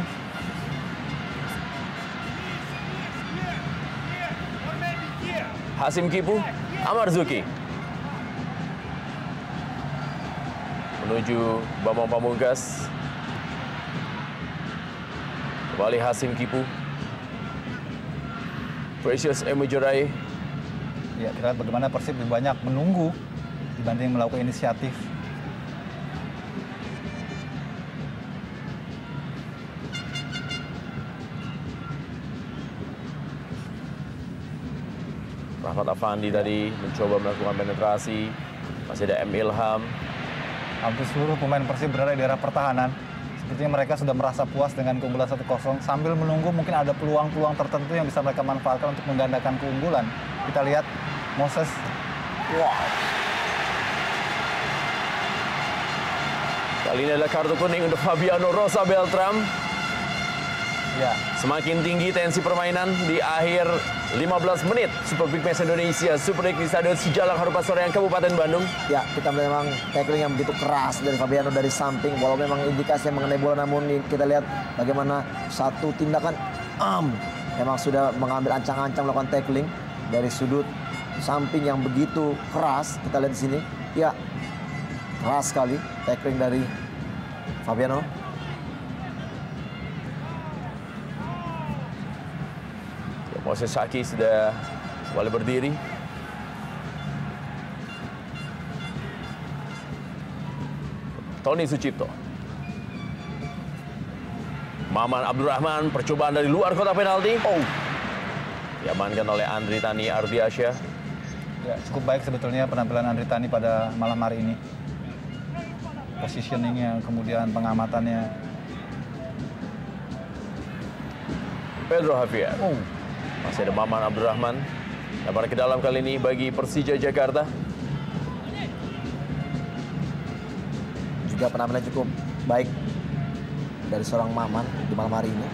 Hasim Kipu, Amarzuki menuju Bambang Pamungkas. Kembali Hasim Kipu, Precious Emujurai. Ya, kita lihat bagaimana Persib lebih banyak menunggu dibanding melakukan inisiatif. Rahmat Afandi tadi mencoba melakukan penetrasi. Masih ada M. Ilham. Hampir seluruh pemain Persib berada di daerah pertahanan. Sepertinya mereka sudah merasa puas dengan keunggulan 1-0 sambil menunggu mungkin ada peluang-peluang tertentu yang bisa mereka manfaatkan untuk menggandakan keunggulan. Kita lihat Moses. Wow. Kali ini adalah kartu kuning untuk Fabiano Rosa Beltram. Ya, Semakin tinggi tensi permainan di akhir 15 menit Super Big Match Indonesia Super League di Stadion Sijalak Harupat Soreang Kabupaten Bandung. Ya, kita memang tackling yang begitu keras dari Fabiano dari samping. Walaupun memang indikasi yang mengenai bola, namun kita lihat bagaimana satu tindakan memang sudah mengambil ancang-ancang melakukan tackling dari sudut samping yang begitu keras. Kita lihat di sini, ya keras sekali tackling dari Fabiano. Moses Shaki sudah kembali berdiri. Tony Sucipto. Maman Abdurrahman, percobaan dari luar kotak penalti. Diamankan oleh Andri Tani Ardiasyah. ya, cukup baik sebetulnya penampilan Andri Tani pada malam hari ini. Positioningnya, kemudian pengamatannya. Pedro Javier. Masih ada Maman Abdurrahman. Lebar ke dalam kali ini bagi Persija Jakarta. Juga penampilan cukup baik dari seorang Maman di malam hari ini.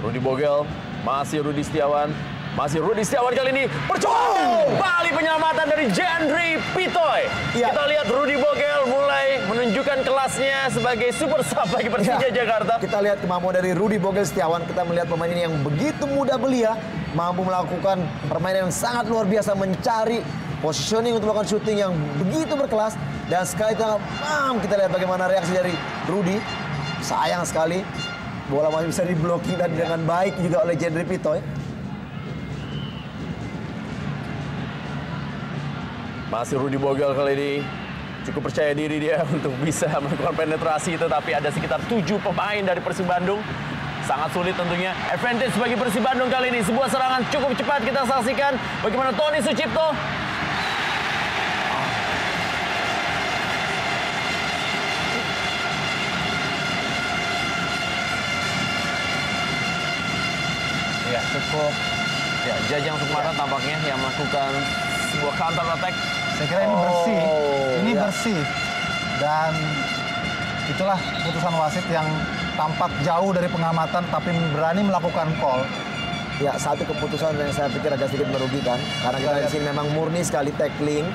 Rudy Bogel, masih Rudy Setiawan. Masih Rudi Setiawan kali ini. Percobaan kembali penyelamatan dari Jendri Pitoy. Iya. Kita lihat Rudy Bogel mulai menunjukkan kelasnya sebagai super sub bagi Persija Jakarta. Kita lihat kemampuan dari Rudy Bogel Setiawan. Kita melihat pemain ini yang begitu mudah belia, mampu melakukan permainan yang sangat luar biasa, mencari positioning untuk melakukan shooting yang begitu berkelas. Dan sekali itu kita lihat bagaimana reaksi dari Rudy. Sayang sekali bola masih bisa diblocking dan dengan baik juga oleh Jendri Pitoy. Masih Rudy Bogel kali ini cukup percaya diri dia untuk bisa melakukan penetrasi, tetapi ada sekitar 7 pemain dari Persib Bandung. Sangat sulit tentunya. Advantage bagi Persib Bandung kali ini. Sebuah serangan cukup cepat kita saksikan. Bagaimana Tony Sucipto. Ya, cukup. Ya, Jajang Sukmana tampaknya yang melakukan sebuah counter attack. Saya kira ini bersih. Ini ya. bersih. Dan itulah putusan wasit yang tampak jauh dari pengamatan tapi berani melakukan call. Ya, satu keputusan yang saya pikir agak sedikit merugikan. Karena kita di sini memang murni sekali tackling.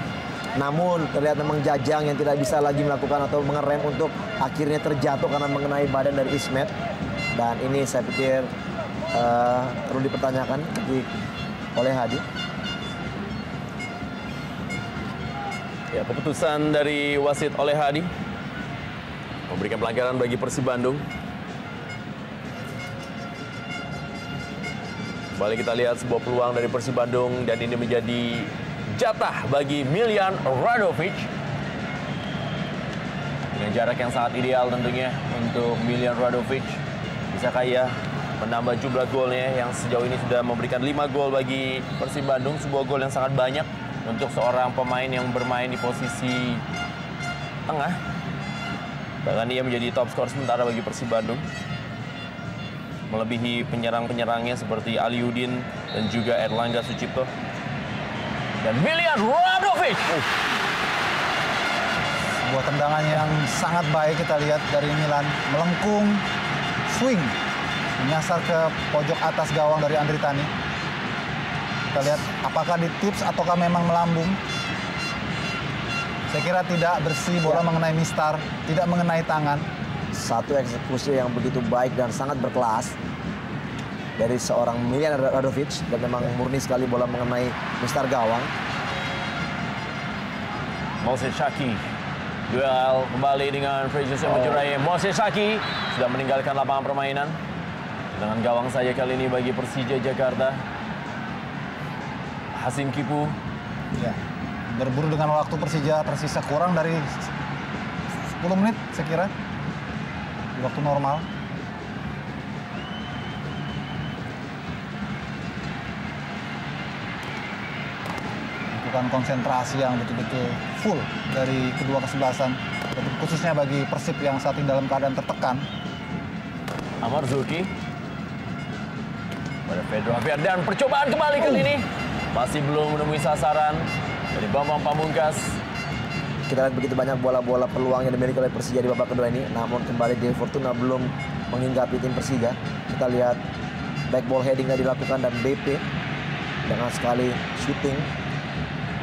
Namun terlihat memang Jajang yang tidak bisa lagi melakukan atau mengerem untuk akhirnya terjatuh karena mengenai badan dari Ismet. Dan ini saya pikir perlu dipertanyakan oleh Hadi. Ya, keputusan dari wasit oleh Hadi memberikan pelanggaran bagi Persib Bandung. Kembali kita lihat sebuah peluang dari Persib Bandung dan ini menjadi jatah bagi Miljan Radovic. Dengan jarak yang sangat ideal tentunya untuk Miljan Radovic. Bisakah ia menambah jumlah golnya yang sejauh ini sudah memberikan 5 gol bagi Persib Bandung. Sebuah gol yang sangat banyak untuk seorang pemain yang bermain di posisi tengah. Bahkan ia menjadi top skor sementara bagi Persib Bandung. Melebihi penyerang-penyerangnya seperti Aliudin dan juga Erlangga Sucipto. Dan Miljan Radovic. Sebuah tendangan yang sangat baik kita lihat dari Milan. Melengkung, swing. Menyasar ke pojok atas gawang dari Andri Tani. Kita lihat apakah di tips ataukah memang melambung. Saya kira tidak bersih, bola mengenai mistar, tidak mengenai tangan. Satu eksekusi yang begitu baik dan sangat berkelas dari seorang Miljan Radovic. Dan memang murni sekali bola mengenai mistar gawang. Moses Shaki. Duel kembali dengan Frejus Majurai. Moses Shaki sudah meninggalkan lapangan permainan. Dengan gawang saja kali ini bagi Persija Jakarta. Hasim Kipu. Ya, berburu dengan waktu Persija tersisa kurang dari 10 menit saya kira. Di waktu normal. Bukan konsentrasi yang betul-betul full dari kedua kesebelasan. Khususnya bagi Persib yang saat ini dalam keadaan tertekan. Amar Zulki. Pada Pedro Javier dan percobaan kembali kali ini. Masih belum menemui sasaran dari Bambang Pamungkas. Kita lihat begitu banyak bola-bola peluang yang dimiliki oleh Persija di babak kedua ini. Namun kembali Dewi Fortuna belum menghinggapi tim Persija. Kita lihat back ball heading yang dilakukan dan BP dengan sekali shooting.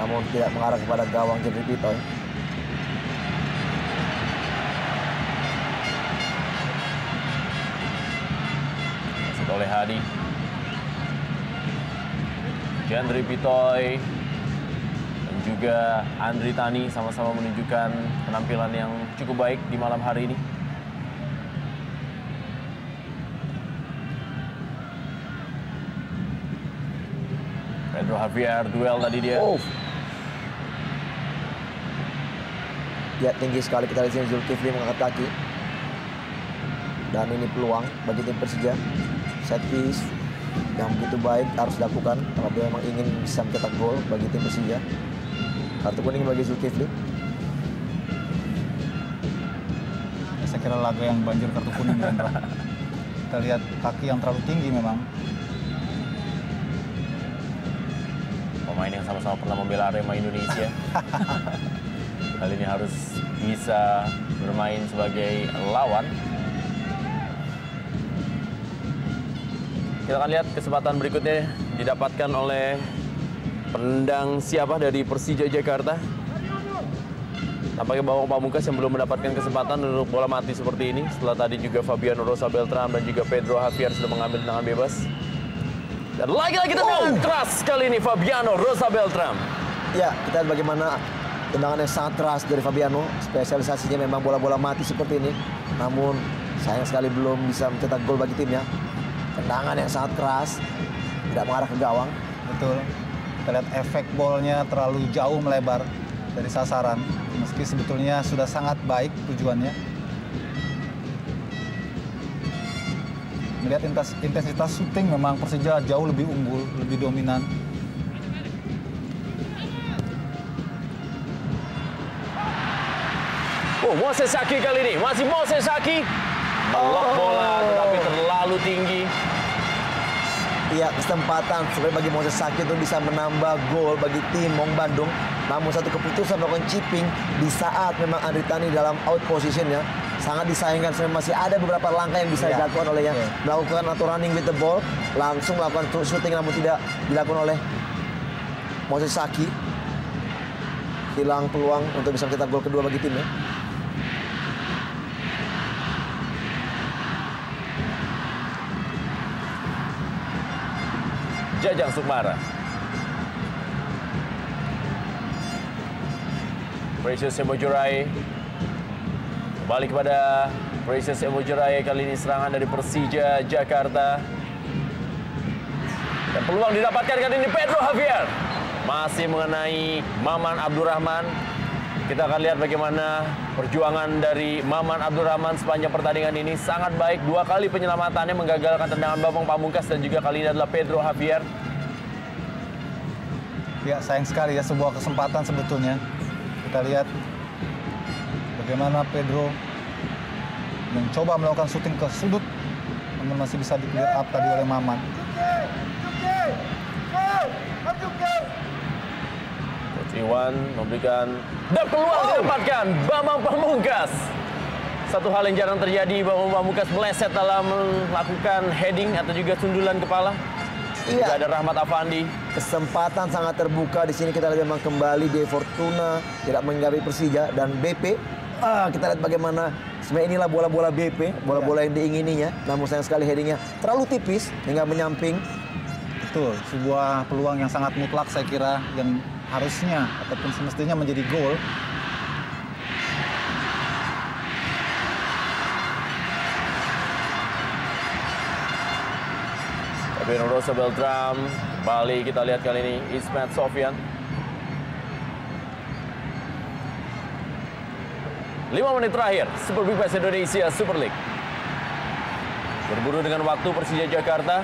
Namun tidak mengarah kepada gawang Jendri Pitoy. Masih oleh Hadi. Jendri Pitoy dan juga Andri Tani sama-sama menunjukkan penampilan yang cukup baik di malam hari ini. Pedro Javier duel tadi dia. Ya, tinggi sekali kita lihat sini Zulkifli mengangkat kaki. Dan ini peluang bagi tim Persija. Set piece yang begitu baik harus dilakukan kalau dia memang ingin bisa mencetak gol bagi tim Persija. Kartu kuning bagi Zulkifli. Saya kira laga yang banjir kartu kuning. Kita lihat kaki yang terlalu tinggi memang. Pemain yang sama-sama pernah membela Arema Indonesia. Kali ini harus bisa bermain sebagai lawan. Kita akan lihat kesempatan berikutnya didapatkan oleh pendang siapa dari Persija Jakarta. Tampaknya Bambang Pamungkas yang belum mendapatkan kesempatan untuk bola mati seperti ini. Setelah tadi juga Fabiano Rosa Beltram dan juga Pedro Javier sudah mengambil tendangan bebas. Dan lagi-lagi tendangan keras kali ini Fabiano Rosa Beltram. Ya, kita lihat bagaimana tendangan yang sangat keras dari Fabiano. Spesialisasinya memang bola-bola mati seperti ini. Namun sayang sekali belum bisa mencetak gol bagi timnya. Tendangan yang sangat keras, tidak mengarah ke gawang. Betul. Kita lihat efek bolnya terlalu jauh melebar dari sasaran. Meski sebetulnya sudah sangat baik tujuannya. Melihat intensitas syuting memang Persija jauh lebih unggul, lebih dominan. Oh, Moses Saki kali ini. Masih Moses Saki. Melok bola tetapi terlalu tinggi. Iya, kesempatan sebenarnya bagi Moses Saki untuk bisa menambah gol bagi tim Maung Bandung. Namun satu keputusan melakukan chipping di saat memang Andri Tani dalam out positionnya sangat disayangkan. Sebenarnya masih ada beberapa langkah yang bisa dilakukan olehnya. Melakukan atau running with the ball, langsung melakukan shooting namun tidak dilakukan oleh Moses Saki. Hilang peluang untuk bisa mencetak gol kedua bagi timnya. Jajang Sukmara. Precious Emojorai. Balik kepada Precious Emojorai. Kali ini serangan dari Persija Jakarta. Dan peluang didapatkan kali ini Pedro Javier. Masih mengenai Maman Abdurrahman. Kita akan lihat bagaimana perjuangan dari Maman Abdurrahman sepanjang pertandingan ini. Sangat baik, 2 kali penyelamatannya menggagalkan tendangan Bambang Pamungkas dan juga kali ini adalah Pedro Javier. Ya, sayang sekali ya, sebuah kesempatan sebetulnya. Kita lihat bagaimana Pedro mencoba melakukan syuting ke sudut, namun masih bisa di-clear up tadi oleh Maman. Iwan memberikan dan peluang didapatkan Bambang Pamungkas. Satu hal yang jarang terjadi, Bambang Pamungkas meleset dalam melakukan heading atau juga sundulan kepala. Iya. Juga ada Rahmat Afandi. Kesempatan sangat terbuka di sini. Kita lihat memang kembali De Fortuna tidak menghinggapi Persija dan BP. Kita lihat bagaimana sebenarnya inilah bola-bola BP, bola-bola yang diingininya. Namun sayang sekali headingnya terlalu tipis hingga menyamping. Betul, sebuah peluang yang sangat mutlak saya kira yang harusnya ataupun semestinya menjadi gol. Fabiano Rosa Beltram, Bali kita lihat kali ini Ismet Sofyan. 5 menit terakhir, Super Big Bash Indonesia Super League. Berburu dengan waktu Persija Jakarta.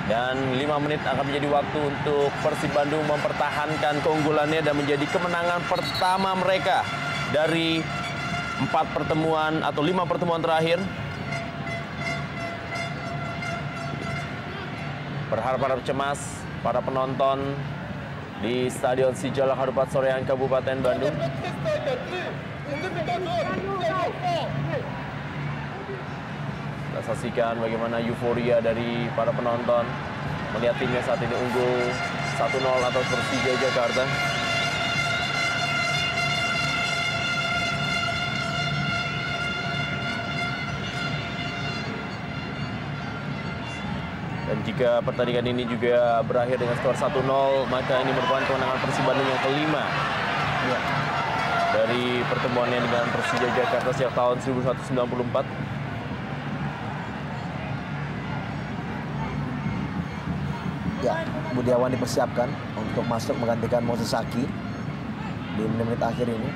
Dan 5 menit akan menjadi waktu untuk Persib Bandung mempertahankan keunggulannya dan menjadi kemenangan pertama mereka dari 4 pertemuan atau 5 pertemuan terakhir. Berharap-harap cemas para penonton di Stadion Sijalak Harupat Soreang Kabupaten Bandung. Kita saksikan bagaimana euforia dari para penonton melihat timnya saat ini unggul 1-0 atas Persija Jakarta. Dan jika pertandingan ini juga berakhir dengan skor 1-0, maka ini merupakan kemenangan Persib Bandung yang kelima dari pertemuannya dengan Persija Jakarta sejak tahun 1994. Ya, Budiawan dipersiapkan untuk masuk menggantikan Moses Saki di menit-menit akhir ini.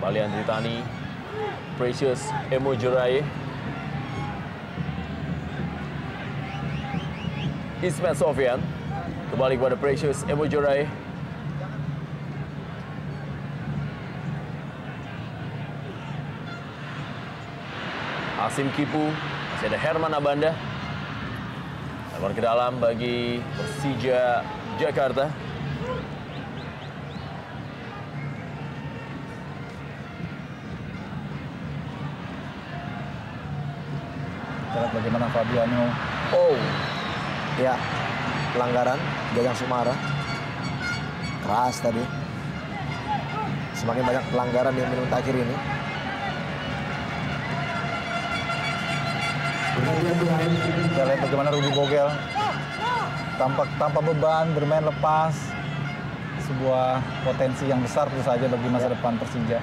Bali Andri Tani, Precious Emojorai, Ismet Sofyan, kembali kepada Precious Emojorai. Asim Kipu, masih ada Herman Abanda. Keluar ke dalam bagi Persija Jakarta. Kita lihat bagaimana Fabiano. Oh, ya, pelanggaran Jajang Sukmara. Keras tadi. Semakin banyak pelanggaran di menit akhir ini. Kita lihat bagaimana Rudy Vogel tanpa beban, bermain lepas. Sebuah potensi yang besar tentu saja bagi masa depan Persija.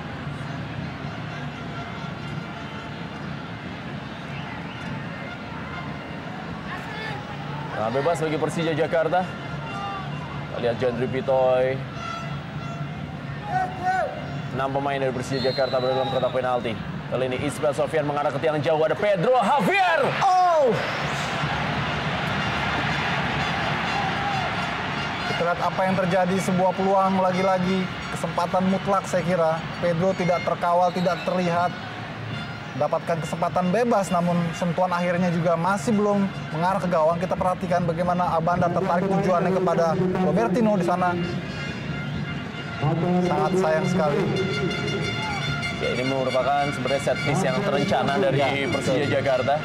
Nah, bebas bagi Persija Jakarta. Kita lihat Jandri Pitoy. 6 pemain dari Persija Jakarta berada dalam kotak penalti. Kali ini Ismail Sofyan mengarah ke tiang jauh, ada Pedro Javier. Oh! Kita lihat apa yang terjadi, sebuah peluang lagi-lagi, kesempatan mutlak saya kira. Pedro tidak terkawal, tidak terlihat. Dapatkan kesempatan bebas, namun sentuhan akhirnya juga masih belum mengarah ke gawang. Kita perhatikan bagaimana Abanda tertarik tujuannya kepada Robertino di sana. Sangat sayang sekali. Ya, ini merupakan sebenarnya set piece yang terencana dari Persija Jakarta.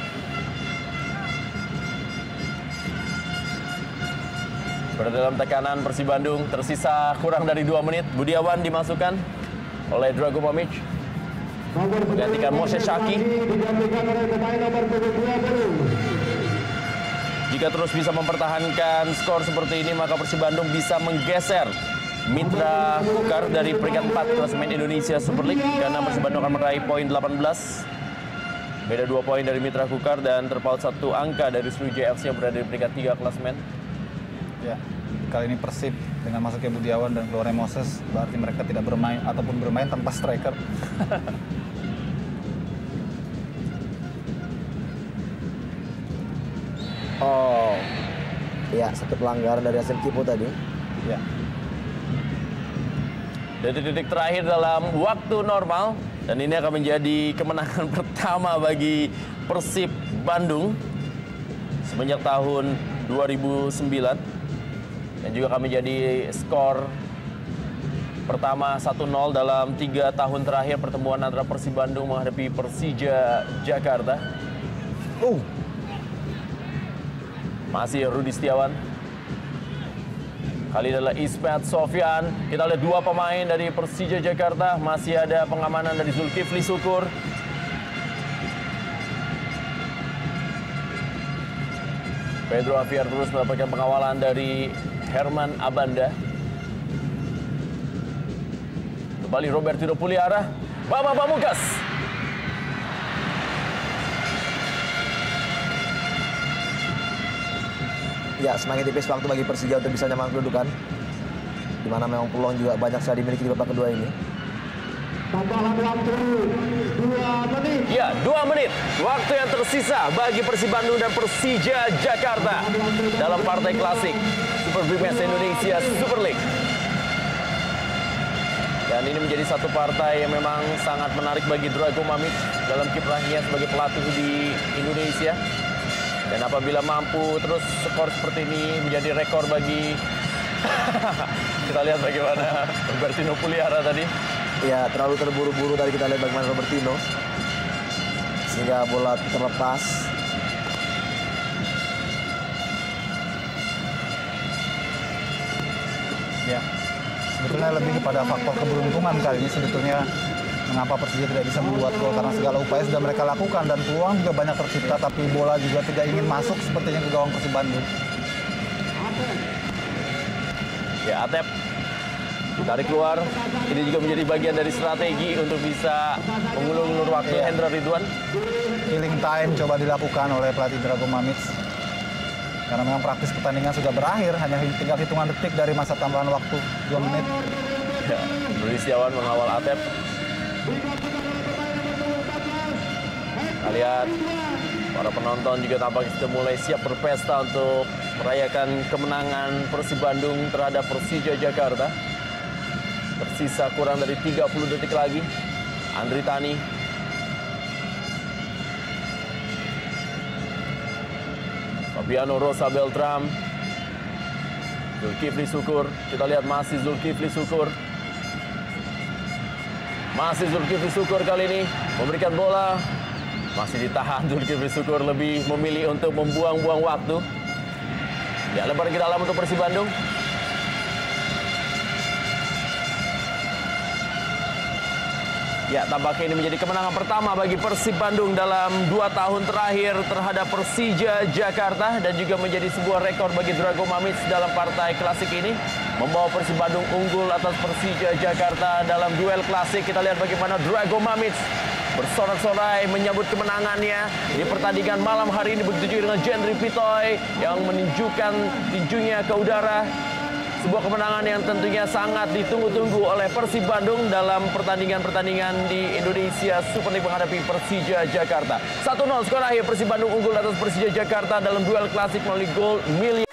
Berada dalam tekanan Persib Bandung, tersisa kurang dari 2 menit. Budiawan dimasukkan oleh Drago Mamic. Menggantikan Moses Shaki. Jika terus bisa mempertahankan skor seperti ini, maka Persib Bandung bisa menggeser Mitra Kukar dari peringkat 4 klasemen Indonesia Super League, karena Persib Bandung akan meraih poin 18. Beda 2 poin dari Mitra Kukar dan terpaut 1 angka dari Sriwijaya FC yang berada di peringkat 3 klasemen. Ya, kali ini Persib dengan masuknya Budiawan dan keluarnya Moses, berarti mereka tidak bermain ataupun bermain tanpa striker. Oh, ya, satu pelanggaran dari Hasan Kipo tadi. Ya. Detik-detik terakhir dalam waktu normal, dan ini akan menjadi kemenangan pertama bagi Persib Bandung semenjak tahun 2009, dan juga akan menjadi skor pertama 1-0 dalam 3 tahun terakhir pertemuan antara Persib Bandung menghadapi Persija Jakarta. Masih Rudi Setiawan. Kali ini adalah Ismail Sofyan. Kita lihat 2 pemain dari Persija Jakarta. Masih ada pengamanan dari Zulkifli Syukur. Pedro Javier terus mendapatkan pengawalan dari Herman Abanda. Kembali Robertino Puliara. Bambang Pamungkas. Ya, semakin tipis waktu bagi Persija untuk bisa nyaman kedudukan. Di mana memang peluang juga banyak sekali dimiliki di babak kedua ini. Tambahan waktu 2 menit. Ya, 2 menit. Waktu yang tersisa bagi Persib Bandung dan Persija Jakarta dalam partai klasik Super Big-Match Indonesia Super League. Dan ini menjadi satu partai yang memang sangat menarik bagi Drago Mamic dalam kiprahnya sebagai pelatih di Indonesia. Dan apabila mampu terus skor seperti ini menjadi rekor bagi kita lihat bagaimana Robertino Puliara tadi. Ya, terlalu terburu-buru tadi kita lihat bagaimana Robertino. Sehingga bola terlepas. Ya, sebetulnya lebih kepada faktor keberuntungan kali ini sebetulnya. Mengapa Persija tidak bisa membuat gol, karena segala upaya sudah mereka lakukan dan peluang juga banyak tercipta, tapi bola juga tidak ingin masuk sepertinya ke gawang Persib Bandung. Ya, Atep ditarik keluar. Ini juga menjadi bagian dari strategi untuk bisa mengulur-ulur waktu Hendra Ridwan. Killing time coba dilakukan oleh pelatih Drago Mamic. Karena memang praktis pertandingan sudah berakhir, hanya tinggal hitungan detik dari masa tambahan waktu 2 menit. Ya, Rudi Setiawan mengawal Atep. Kita lihat para penonton juga tampaknya sudah mulai siap berpesta untuk merayakan kemenangan Persib Bandung terhadap Persija Jakarta. Tersisa kurang dari 30 detik lagi. Andri Tani. Fabiano Rosa Beltram. Zulkifli Syukur. Kita lihat masih Zulkifli Syukur. Masih Zulkifli Syukur kali ini memberikan bola Masih ditahan, Zulkifli Syukur lebih memilih untuk membuang-buang waktu. Ya, lebar ke dalam untuk Persib Bandung. Ya, tampaknya ini menjadi kemenangan pertama bagi Persib Bandung dalam 2 tahun terakhir terhadap Persija Jakarta dan juga menjadi sebuah rekor bagi Drago Mamić dalam partai klasik ini, membawa Persib Bandung unggul atas Persija Jakarta dalam duel klasik. Kita lihat bagaimana Drago Mamić bersorak-sorai menyambut kemenangannya di pertandingan malam hari ini, begitu juga dengan Jendri Pitoy yang menunjukkan tinjunya ke udara. Sebuah kemenangan yang tentunya sangat ditunggu-tunggu oleh Persib Bandung dalam pertandingan-pertandingan di Indonesia Super League menghadapi Persija Jakarta. 1-0 skor akhir, Persib Bandung unggul atas Persija Jakarta dalam duel klasik melalui gol Milya.